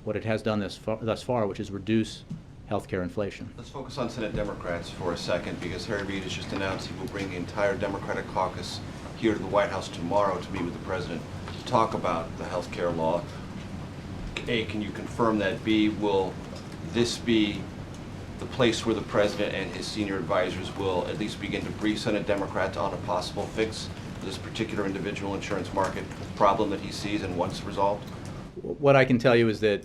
what it has done thus far, which is reduce healthcare inflation. Let's focus on Senate Democrats for a second, because Harry Reid has just announced he will bring the entire Democratic caucus here to the White House tomorrow to meet with the President to talk about the health care law. A, can you confirm that? B, will this be the place where the President and his senior advisors will at least begin to brief Senate Democrats on a possible fix for this particular individual insurance market problem that he sees and wants resolved? What I can tell you is that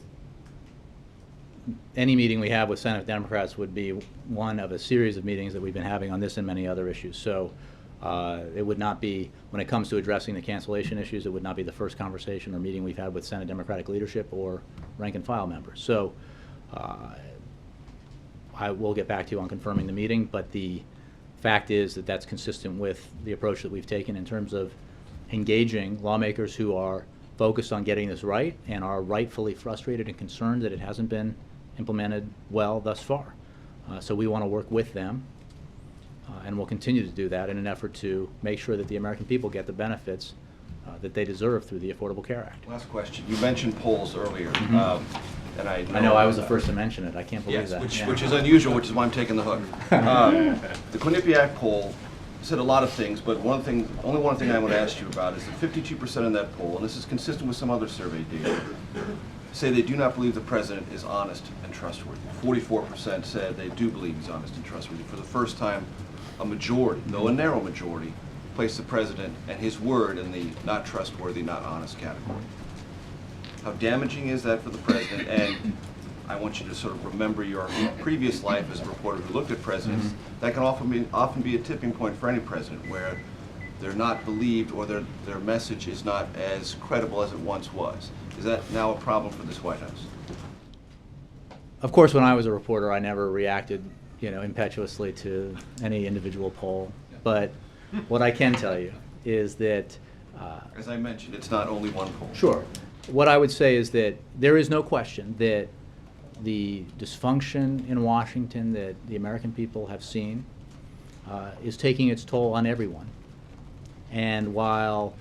any meeting we have with Senate Democrats would be one of a series of meetings that we've been having on this and many other issues. So it would not be, when it comes to addressing the cancellation issues, it would not be the first conversation or meeting we've had with Senate Democratic leadership or rank and file members. So I will get back to you on confirming the meeting, but the fact is that that's consistent with the approach that we've taken in terms of engaging lawmakers who are focused on getting this right and are rightfully frustrated and concerned that it hasn't been implemented well thus far. So we want to work with them, and we'll continue to do that in an effort to make sure that the American people get the benefits that they deserve through the Affordable Care Act. Last question. You mentioned polls earlier. And I know I was the first to mention it. I can't believe yes, that. Which is unusual, which is why I'm taking the hook. The Quinnipiac poll said a lot of things, but only one thing I want to ask you about is that 52% in that poll, and this is consistent with some other survey data, say they do not believe the President is honest and trustworthy. 44% said they do believe he's honest and trustworthy. For the first time, a majority, though a narrow majority, placed the President and his word in the not trustworthy, not honest category. How damaging is that for the President? And I want you to sort of remember your previous life as a reporter who looked at presidents. That can often be a tipping point for any president, where they're not believed or their message is not as credible as it once was. Is that now a problem for this White House? Of course, when I was a reporter, I never reacted, impetuously to any individual poll. But what I can tell you is that, as I mentioned, it's not only one poll. Sure. What I would say is that there is no question that the dysfunction in Washington that the American people have seen is taking its toll on everyone. And while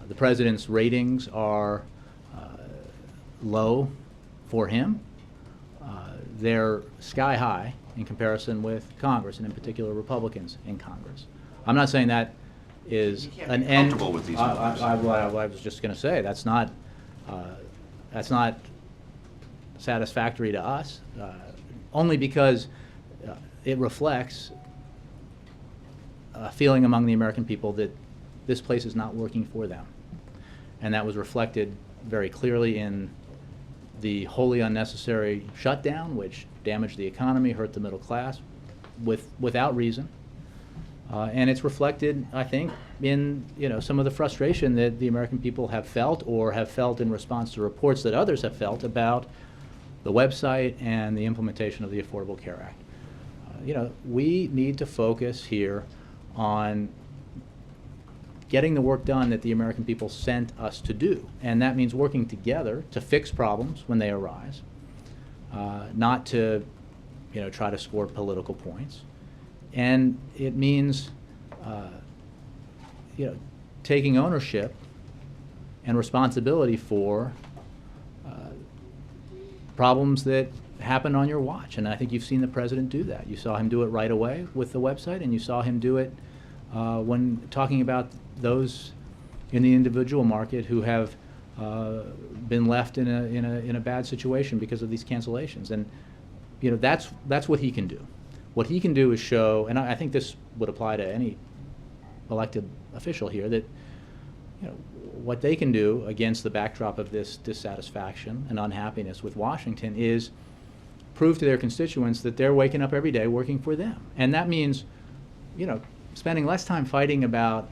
the President's ratings are low for him, they're sky high in comparison with Congress, and in particular Republicans in Congress. I'm not saying that is an end. Comfortable with these numbers. I was just going to say that's not satisfactory to us, only because it reflects a feeling among the American people that this place is not working for them. And that was reflected very clearly in the wholly unnecessary shutdown, which damaged the economy, hurt the middle class without reason. And it's reflected, I think, in some of the frustration that the American people have felt or have felt in response to reports that others have felt about the website and the implementation of the Affordable Care Act. We need to focus here on getting the work done that the American people sent us to do. And that means working together to fix problems when they arise, not to try to score political points. And it means taking ownership and responsibility for problems that happen on your watch. And I think you've seen the president do that. You saw him do it right away with the website, and you saw him do it when talking about those in the individual market who have been left in a bad situation because of these cancellations. And that's what he can do. What he can do is show, and I think this would apply to any elected official here, that what they can do against the backdrop of this dissatisfaction and unhappiness with Washington is prove to their constituents that they're waking up every day working for them. And that means, spending less time fighting about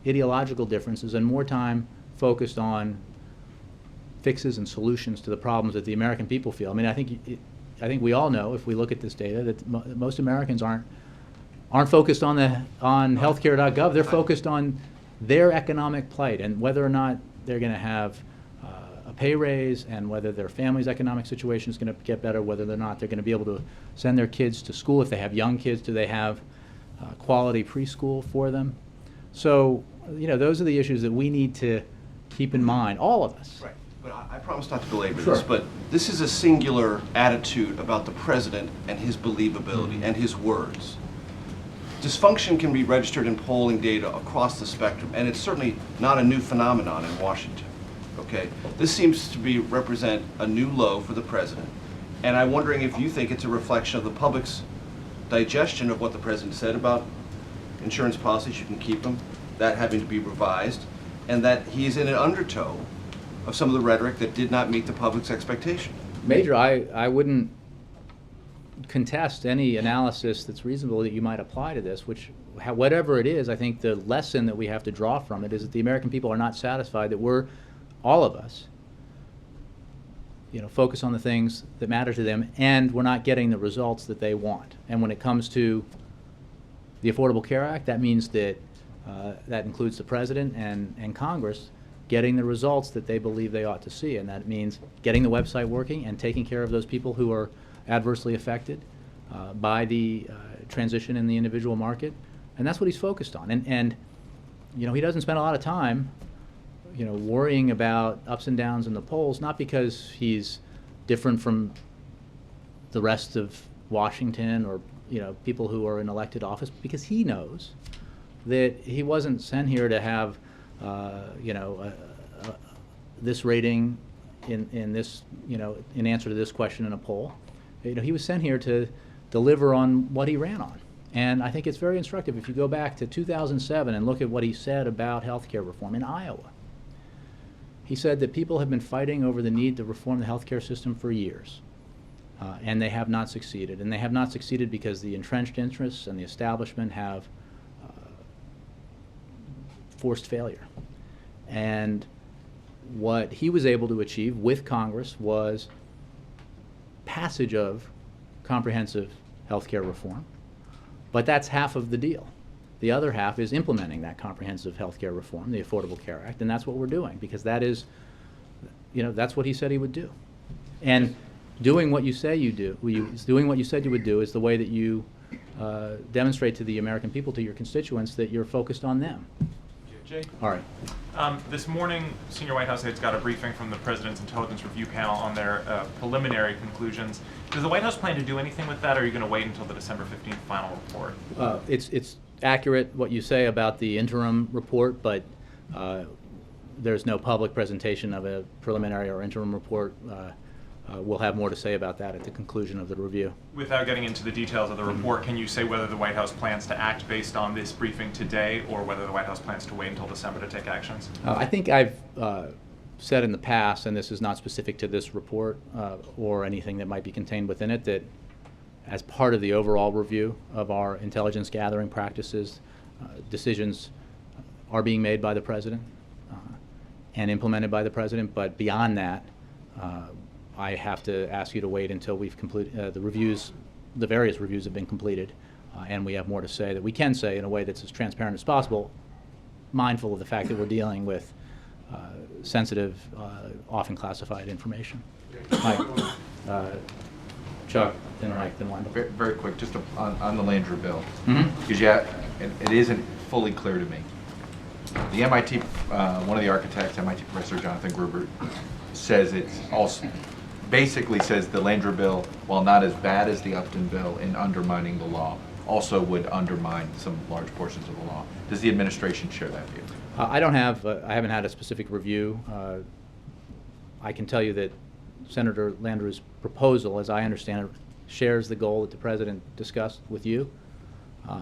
ideological differences and more time focused on fixes and solutions to the problems that the American people feel. I mean, I think we all know, if we look at this data, that most Americans aren't focused on healthcare.gov. They're focused on their economic plight and whether or not they're going to have a pay raise, and whether their family's economic situation is going to get better, whether or not they're going to be able to send their kids to school. If they have young kids, do they have quality preschool for them? So, those are the issues that we need to keep in mind, all of us. Right, but I promise not to belabor Sure. this, but this is a singular attitude about the president and his believability and his words. Dysfunction can be registered in polling data across the spectrum, and it's certainly not a new phenomenon in Washington, okay? This seems to represent a new low for the president, and I'm wondering if you think it's a reflection of the public's digestion of what the president said about insurance policies, you can keep them, that having to be revised, and that he's in an undertow of some of the rhetoric that did not meet the public's expectation. Major, I wouldn't contest any analysis that's reasonable that you might apply to this, whatever it is, I think the lesson that we have to draw from it is that the American people are not satisfied, that we're, all of us, focus on the things that matter to them, and we're not getting the results that they want. And when it comes to the Affordable Care Act, that means that that includes the president and Congress getting the results that they believe they ought to see. And that means getting the website working and taking care of those people who are adversely affected by the transition in the individual market. And that's what he's focused on. And he doesn't spend a lot of time worrying about ups and downs in the polls, not because he's different from the rest of Washington or people who are in elected office, because he knows that he wasn't sent here to have this rating in this in answer to this question in a poll. He was sent here to deliver on what he ran on. And I think it's very instructive if you go back to 2007 and look at what he said about health care reform in Iowa. He said that people have been fighting over the need to reform the health care system for years, and they have not succeeded. And they have not succeeded because the entrenched interests and the establishment have forced failure. And what he was able to achieve with Congress was passage of comprehensive health care reform. But that's half of the deal. The other half is implementing that comprehensive health care reform, the Affordable Care Act, and that's what we're doing, because that is, that's what he said he would do. And doing what you say you do, doing what you said you would do, is the way that you demonstrate to the American people, to your constituents, that you're focused on them. Jay? All right. This morning, senior White House aides got a briefing from the President's Intelligence Review Panel on their preliminary conclusions. Does the White House plan to do anything with that, or are you going to wait until the December 15th final report? It's accurate what you say about the interim report, but there's no public presentation of a preliminary or interim report. We'll have more to say about that at the conclusion of the review. Without getting into the details of the report, can you say whether the White House plans to act based on this briefing today, or whether the White House plans to wait until December to take actions? I think I've said in the past, and this is not specific to this report or anything that might be contained within it, that as part of the overall review of our intelligence gathering practices, decisions are being made by the President and implemented by the President, but beyond that, I have to ask you to wait until we've completed the various reviews have been completed, and we have more to say that we can say in a way that's as transparent as possible, mindful of the fact that we're dealing with sensitive, often classified information. Mike, Chuck, then Mike, then Wendell. Very, very quick, just on the Landry bill, Mhm. because it isn't fully clear to me. The MIT, one of the architects, MIT professor Jonathan Gruber, says it's also, basically says the Landry bill, while not as bad as the Upton bill in undermining the law, also would undermine some large portions of the law. Does the administration share that view? I haven't had a specific review. I can tell you that Senator Landrieu's proposal, as I understand it, shares the goal that the President discussed with you,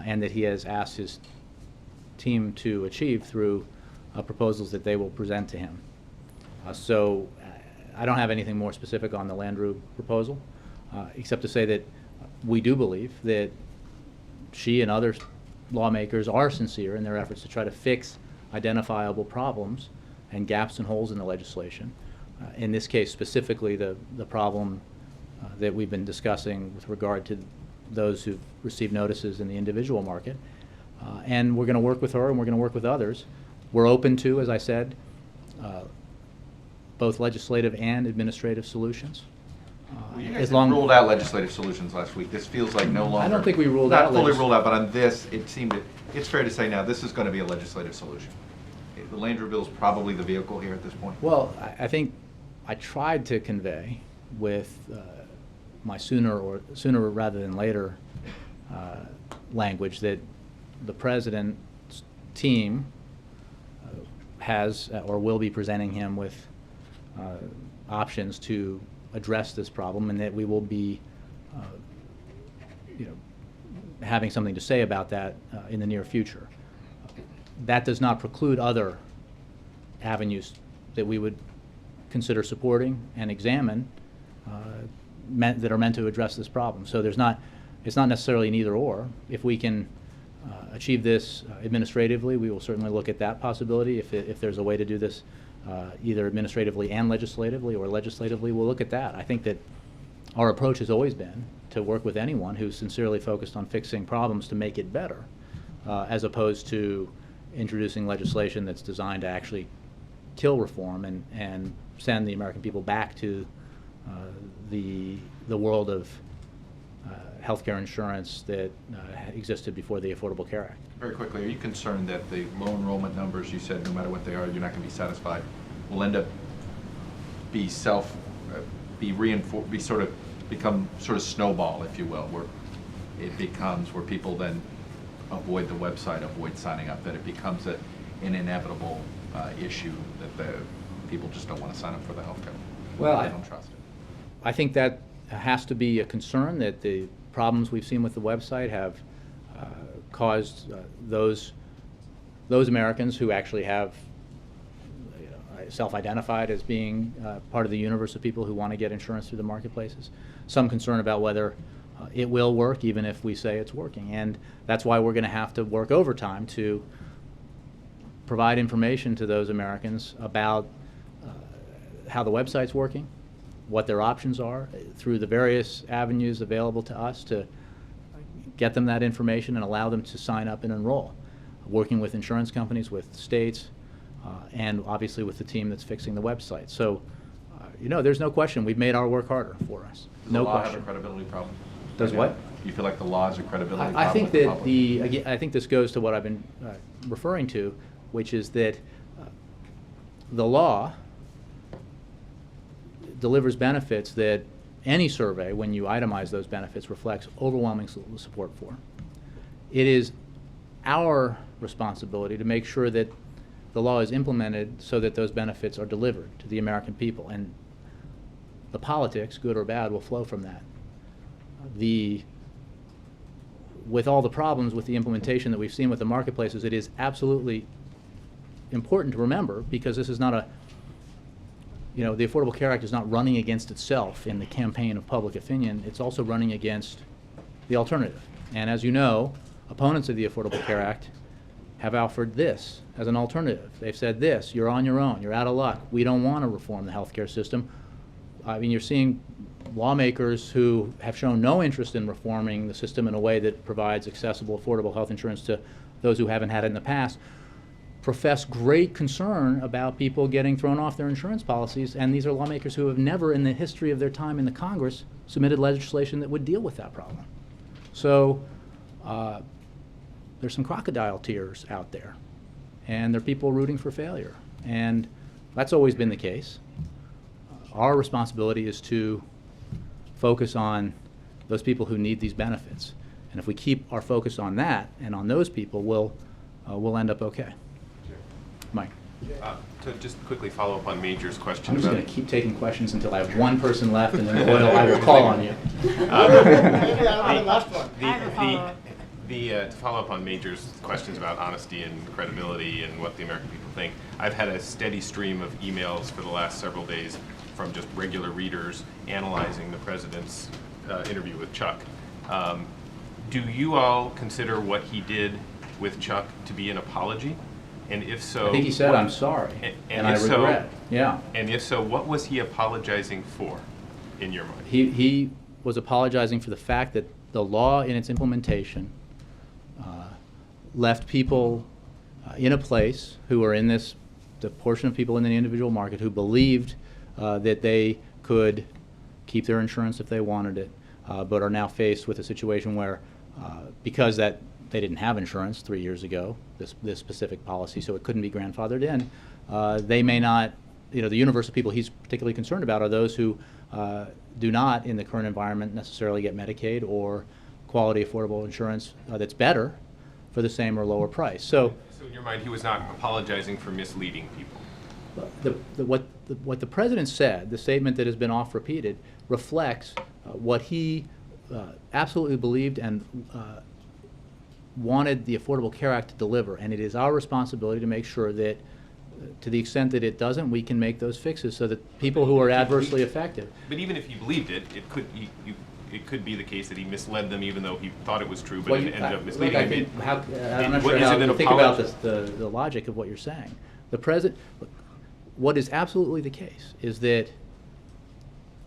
and that he has asked his team to achieve through proposals that they will present to him. So I don't have anything more specific on the Landrieu proposal, except to say that we do believe that she and other lawmakers are sincere in their efforts to try to fix identifiable problems and gaps and holes in the legislation. In this case, specifically the problem that we've been discussing with regard to those who've received notices in the individual market. And we're going to work with her and we're going to work with others. We're open to, as I said, both legislative and administrative solutions. Well, you guys ruled out legislative solutions last week. This feels like no longer. I don't think we ruled out. Not fully ruled out, but on this, it seemed, it's fair to say now, this is going to be a legislative solution. The Landry bill is probably the vehicle here at this point. Well, I think I tried to convey with my sooner rather than later language that the President's team has or will be presenting him with options to address this problem, and that we will be having something to say about that in the near future. That does not preclude other avenues that we would consider supporting and examine that are meant to address this problem. So it's not necessarily an either or. If we can achieve this administratively, we will certainly look at that possibility. If there's a way to do this either administratively and legislatively, or legislatively, we'll look at that. I think that our approach has always been to work with anyone who's sincerely focused on fixing problems to make it better, as opposed to introducing legislation that's designed to actually kill reform and send the American people back to the world of healthcare insurance that existed before the Affordable Care Act. Very quickly, are you concerned that the low enrollment numbers, you said no matter what they are, you're not going to be satisfied, will end up become sort of snowball, if you will, where it becomes where people then avoid the website, avoid signing up, that it becomes an inevitable issue that the people just don't want to sign up for the health care. Well, they don't trust it. I think that has to be a concern, that the problems we've seen with the website have caused those Americans who actually have self-identified as being part of the universe of people who want to get insurance through the marketplaces, some concern about whether it will work even if we say it's working. And that's why we're going to have to work overtime to provide information to those Americans about how the website's working, what their options are, through the various avenues available to us to get them that information and allow them to sign up and enroll, working with insurance companies, with states, and obviously with the team that's fixing the website. So, there's no question we've made our work harder for us. Does No the law question. have a credibility problem? Does what? You feel like the law is a credibility problem I think with the that public? I think this goes to what I've been referring to, which is that the law delivers benefits that any survey, when you itemize those benefits, reflects overwhelming support for. It is our responsibility to make sure that the law is implemented so that those benefits are delivered to the American people, and the politics, good or bad, will flow from that. With all the problems with the implementation that we've seen with the marketplaces, it is absolutely important to remember, because this is not the Affordable Care Act is not running against itself in the campaign of public opinion. It's also running against the alternative. And as you know, opponents of the Affordable Care Act have offered this as an alternative. They've said this: you're on your own, you're out of luck, we don't want to reform the healthcare system. I mean, you're seeing lawmakers who have shown no interest in reforming the system in a way that provides accessible, affordable health insurance to those who haven't had it in the past, profess great concern about people getting thrown off their insurance policies, and these are lawmakers who have never in the history of their time in the Congress submitted legislation that would deal with that problem. So there's some crocodile tears out there, and there are people rooting for failure, and that's always been the case. Our responsibility is to focus on those people who need these benefits, and if we keep our focus on that and on those people, we'll end up okay. Mike. To just quickly follow up on Major's question I'm just about... going to keep taking questions until I have one person left, and then Boyle, I will call on you. To follow up on Major's questions about honesty and credibility and what the American people think, I've had a steady stream of emails for the last several days from just regular readers analyzing the president's interview with Chuck. Do you all consider what he did with Chuck to be an apology? And if so, I think he said, "I'm sorry," and I regret. Yeah. And if so, what was he apologizing for, in your mind? He was apologizing for the fact that the law in its implementation left people in a place who are in the portion of people in the individual market who believed that they could keep their insurance if they wanted it, but are now faced with a situation where, because that they didn't have insurance 3 years ago, this specific policy, so it couldn't be grandfathered in, they may not, the universe of people he's particularly concerned about are those who do not, in the current environment, necessarily get Medicaid or quality affordable insurance that's better for the same or lower price. So in your mind, he was not apologizing for misleading people? What the president said, the statement that has been oft repeated, reflects what he absolutely believed and wanted the Affordable Care Act to deliver, and it is our responsibility to make sure that, to the extent that it doesn't, we can make those fixes so that people who are adversely affected. But even if he believed it, it could be the case that he misled them, even though he thought it was true, but it ended up misleading them. I'm not sure how to think about the logic of what you're saying. The president, what is absolutely the case is that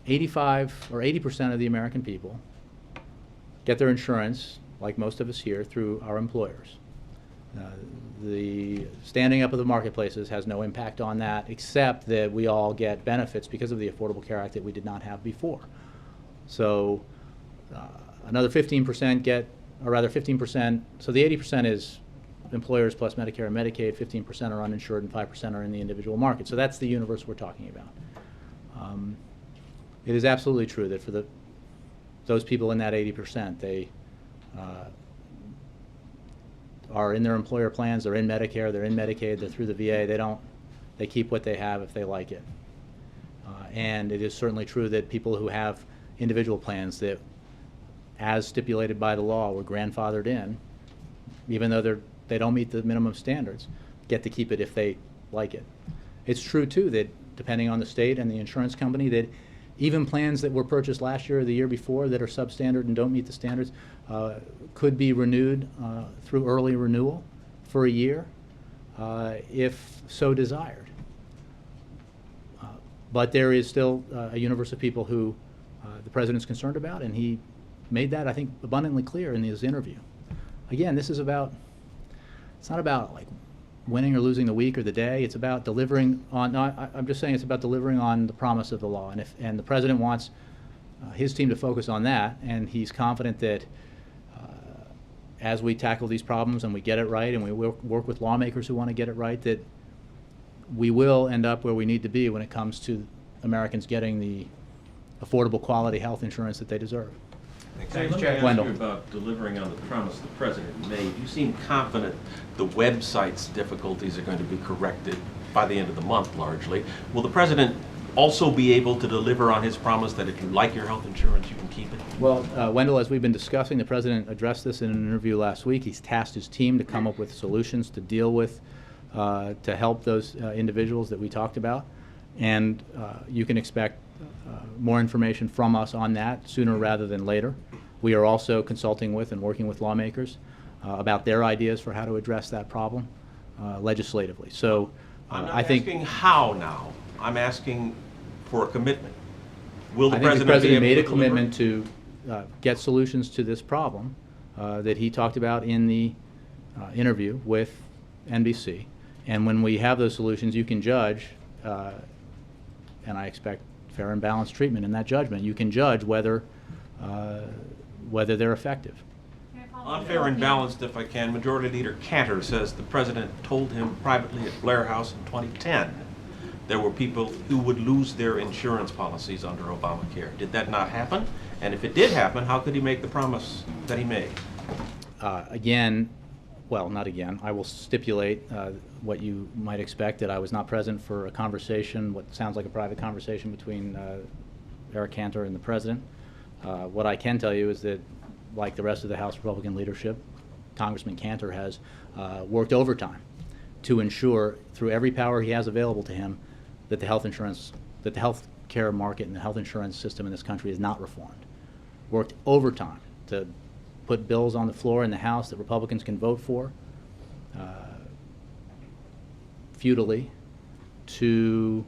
85 or 80% of the American people get their insurance, like most of us here, through our employers. The standing up of the marketplaces has no impact on that, except that we all get benefits because of the Affordable Care Act that we did not have before. So another 15% get, or rather 15%, so the 80% is employers plus Medicare and Medicaid, 15% are uninsured, and 5% are in the individual market. So that's the universe we're talking about. It is absolutely true that for those people in that 80%, they are in their employer plans, they're in Medicare, they're in Medicaid, they're through the VA, they keep what they have if they like it. And it is certainly true that people who have individual plans that, as stipulated by the law, were grandfathered in, even though they don't meet the minimum standards, get to keep it if they like it. It's true, too, that depending on the state and the insurance company, that even plans that were purchased last year or the year before that are substandard and don't meet the standards could be renewed through early renewal for a year if so desired. But there is still a universe of people who the president's concerned about, and he made that, I think, abundantly clear in his interview. Again, this is about, it's not about like winning or losing the week or the day. It's about delivering on, no, I'm just saying it's about delivering on the promise of the law. And the president wants his team to focus on that, and he's confident that as we tackle these problems and we get it right and we work with lawmakers who want to get it right, that we will end up where we need to be when it comes to Americans getting the affordable quality health insurance that they deserve. Let me ask you about delivering on the promise the president made. You seem confident the website's difficulties are going to be corrected by the end of the month, largely. Will the president also be able to deliver on his promise that if you like your health insurance, you can keep it? Well, Wendell, as we've been discussing, the president addressed this in an interview last week. He's tasked his team to come up with solutions to deal with, to help those individuals that we talked about. And you can expect more information from us on that sooner rather than later. We are also consulting with and working with lawmakers about their ideas for how to address that problem legislatively. So I'm not I think asking how now. I'm asking for a commitment. Will the I think the president be president able made to a commitment to get solutions to this problem that he talked about in the interview with NBC. And when we have those solutions, you can judge, and I expect fair and balanced treatment in that judgment. You can judge whether they're effective. On fair and balanced, if I can, Majority Leader Cantor says the president told him privately at Blair House in 2010 there were people who would lose their insurance policies under Obamacare. Did that not happen? And if it did happen, how could he make the promise that he made? Again, well, not again. I will stipulate what you might expect, that I was not present for a conversation, what sounds like a private conversation between Eric Cantor and the president. What I can tell you is that, like the rest of the House Republican leadership, Congressman Cantor has worked overtime to ensure, through every power he has available to him, that the health care market and the health insurance system in this country is not reformed. Worked overtime to put bills on the floor in the House that Republicans can vote for, futilely, to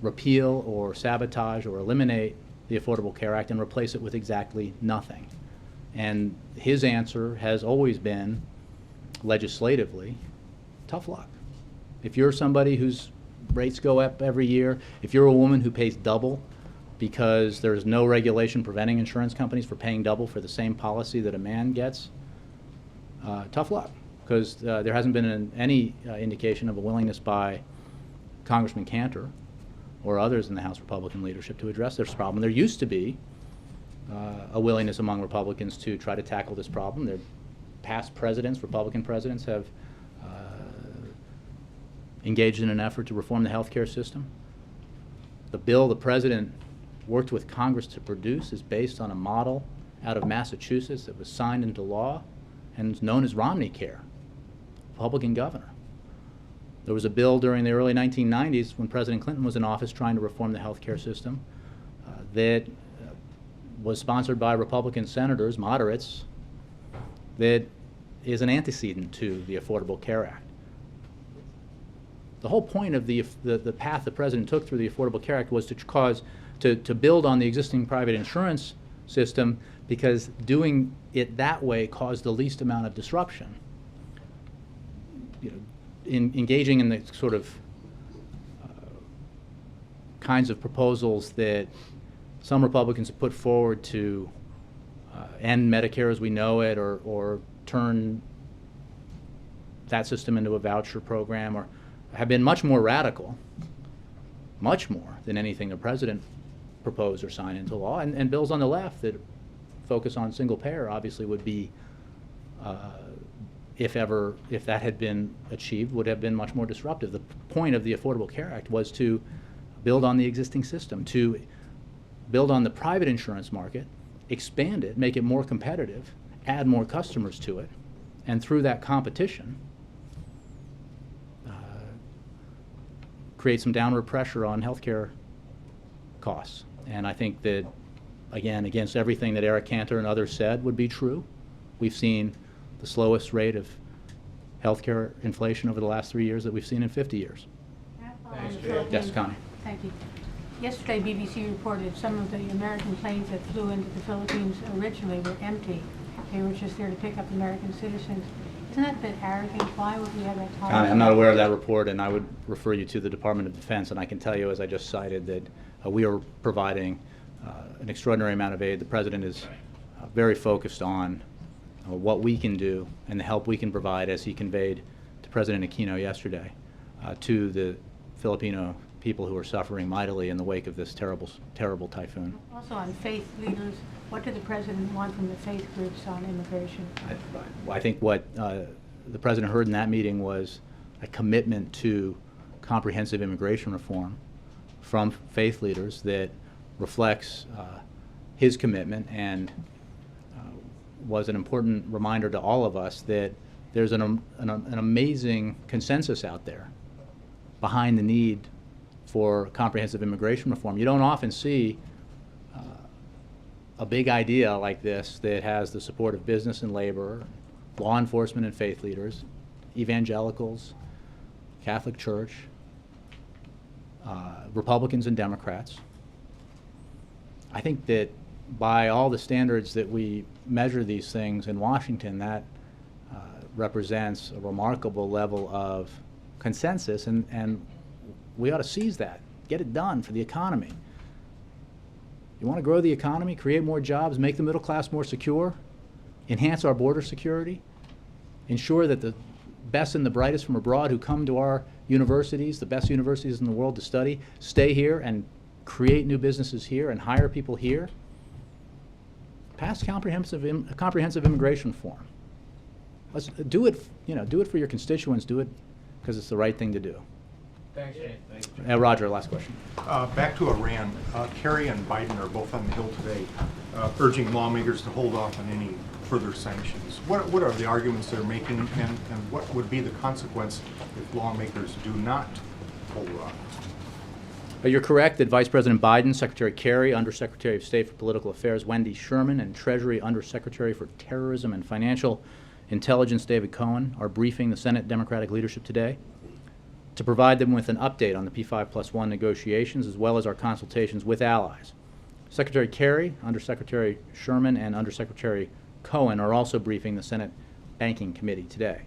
repeal or sabotage or eliminate the Affordable Care Act and replace it with exactly nothing. And his answer has always been, legislatively, tough luck. If you're somebody whose rates go up every year, if you're a woman who pays double because there's no regulation preventing insurance companies from paying double for the same policy that a man gets, tough luck, because there hasn't been any indication of a willingness by Congressman Cantor or others in the House Republican leadership to address this problem. There used to be a willingness among Republicans to try to tackle this problem. Their past presidents, Republican presidents, have engaged in an effort to reform the health care system. The bill the president worked with Congress to produce is based on a model out of Massachusetts that was signed into law and is known as Romney Care, Republican governor. There was a bill during the early 1990s when President Clinton was in office trying to reform the health care system that was sponsored by Republican senators, moderates, that is an antecedent to the Affordable Care Act. The whole point of the path the president took through the Affordable Care Act was to build on the existing private insurance system, because doing it that way caused the least amount of disruption. You know, engaging in the sort of kinds of proposals that some Republicans have put forward to end Medicare as we know it, or turn that system into a voucher program, or have been much more radical, much more than anything the president proposed or signed into law. And bills on the left that focus on single payer obviously would be, if that had been achieved, would have been much more disruptive. The point of the Affordable Care Act was to build on the existing system, to build on the private insurance market, expand it, make it more competitive, add more customers to it, and through that competition, create some downward pressure on healthcare costs. And I think that, again, against everything that Eric Cantor and others said would be true, we've seen the slowest rate of healthcare inflation over the last 3 years that we've seen in 50 years. Yes, Connie. Thank you. Yesterday, BBC reported some of the American planes that flew into the Philippines originally were empty. They were just there to pick up American citizens. Isn't that a bit arrogant? Why would we have that tolerance? Connie, I'm not aware of that report, and I would refer you to the Department of Defense, and I can tell you, as I just cited, that we are providing an extraordinary amount of aid. The President is very focused on what we can do and the help we can provide, as he conveyed to President Aquino yesterday, to the Filipino people who are suffering mightily in the wake of this terrible, terrible typhoon. Also on faith leaders, what did the President want from the faith groups on immigration? I think what the President heard in that meeting was a commitment to comprehensive immigration reform from faith leaders that reflects his commitment, and was an important reminder to all of us that there's an amazing consensus out there behind the need for comprehensive immigration reform. You don't often see a big idea like this that has the support of business and labor, law enforcement and faith leaders, evangelicals, Catholic Church, Republicans and Democrats, I think that by all the standards that we measure these things in Washington, that represents a remarkable level of consensus, and we ought to seize that, get it done for the economy. You want to grow the economy, create more jobs, make the middle class more secure, enhance our border security, ensure that the best and the brightest from abroad who come to our universities, the best universities in the world to study, stay here and create new businesses here and hire people here. Pass comprehensive immigration reform. Let's do it. Do it for your constituents. Do it because it's the right thing to do. Thanks, Jay. Roger, last question. Back to Iran. Kerry and Biden are both on the Hill today, urging lawmakers to hold off on any further sanctions. What are the arguments they're making, and what would be the consequence if lawmakers do not hold off? You're correct that Vice President Biden, Secretary Kerry, Undersecretary of State for Political Affairs Wendy Sherman, and Treasury Undersecretary for Terrorism and Financial Intelligence David Cohen are briefing the Senate Democratic leadership today to provide them with an update on the P5+1 negotiations as well as our consultations with allies. Secretary Kerry, Undersecretary Sherman, and Undersecretary Cohen are also briefing the Senate Banking Committee today.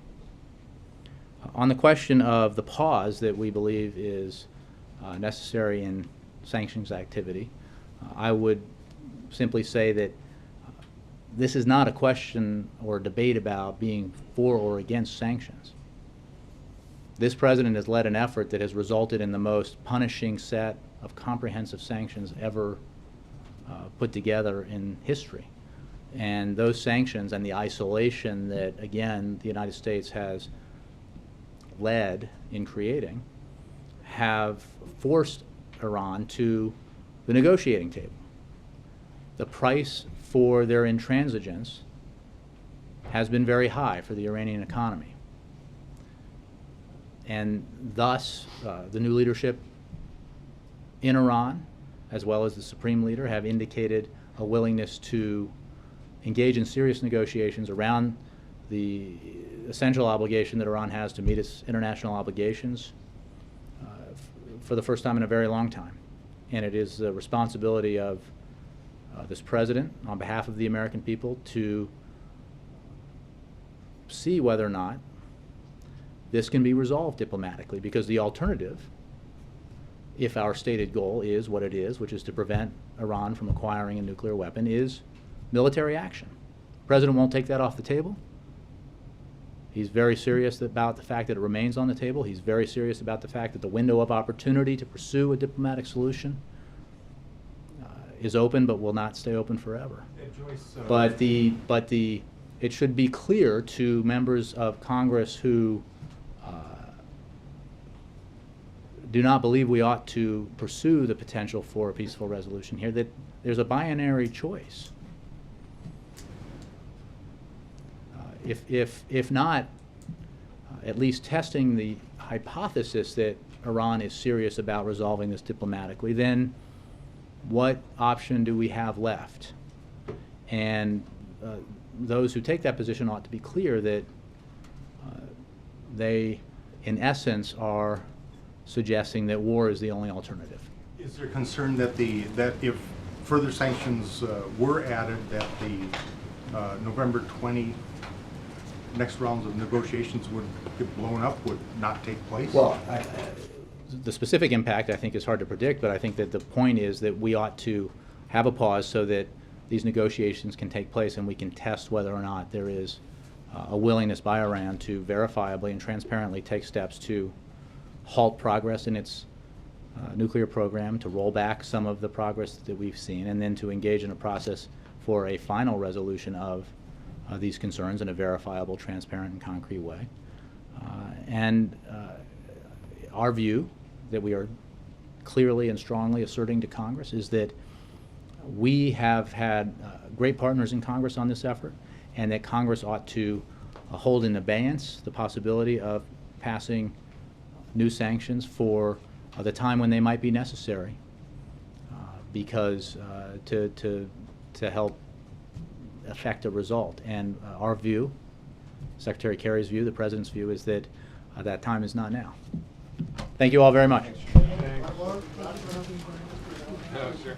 On the question of the pause that we believe is necessary in sanctions activity, I would simply say that this is not a question or debate about being for or against sanctions. This president has led an effort that has resulted in the most punishing set of comprehensive sanctions ever put together in history. And those sanctions and the isolation that, again, the United States has led in creating have forced Iran to the negotiating table. The price for their intransigence has been very high for the Iranian economy. And thus, the new leadership in Iran, as well as the supreme leader, have indicated a willingness to engage in serious negotiations around the essential obligation that Iran has to meet its international obligations for the first time in a very long time. And it is the responsibility of this president, on behalf of the American people, to see whether or not this can be resolved diplomatically, because the alternative, if our stated goal is what it is, which is to prevent Iran from acquiring a nuclear weapon, is military action. The president won't take that off the table. He's very serious about the fact that it remains on the table. He's very serious about the fact that the window of opportunity to pursue a diplomatic solution is open, but will not stay open forever. But it should be clear to members of Congress who do not believe we ought to pursue the potential for a peaceful resolution here that there's a binary choice. If not, at least testing the hypothesis that Iran is serious about resolving this diplomatically, then what option do we have left? And those who take that position ought to be clear that they, in essence, are suggesting that war is the only alternative. Is there concern that that if further sanctions were added, that the November 20 next rounds of negotiations would get blown up, would not take place? Well, the specific impact, I think, is hard to predict, but I think that the point is that we ought to have a pause so that these negotiations can take place and we can test whether or not there is a willingness by Iran to verifiably and transparently take steps to halt progress in its nuclear program, to roll back some of the progress that we've seen, and then to engage in a process for a final resolution of these concerns in a verifiable, transparent, and concrete way. Our view that we are clearly and strongly asserting to Congress is that we have had great partners in Congress on this effort, and that Congress ought to hold in abeyance the possibility of passing new sanctions for the time when they might be necessary, because to help affect a result. And our view, Secretary Kerry's view, the President's view, is that that time is not now. Thank you all very much. Oh, sure.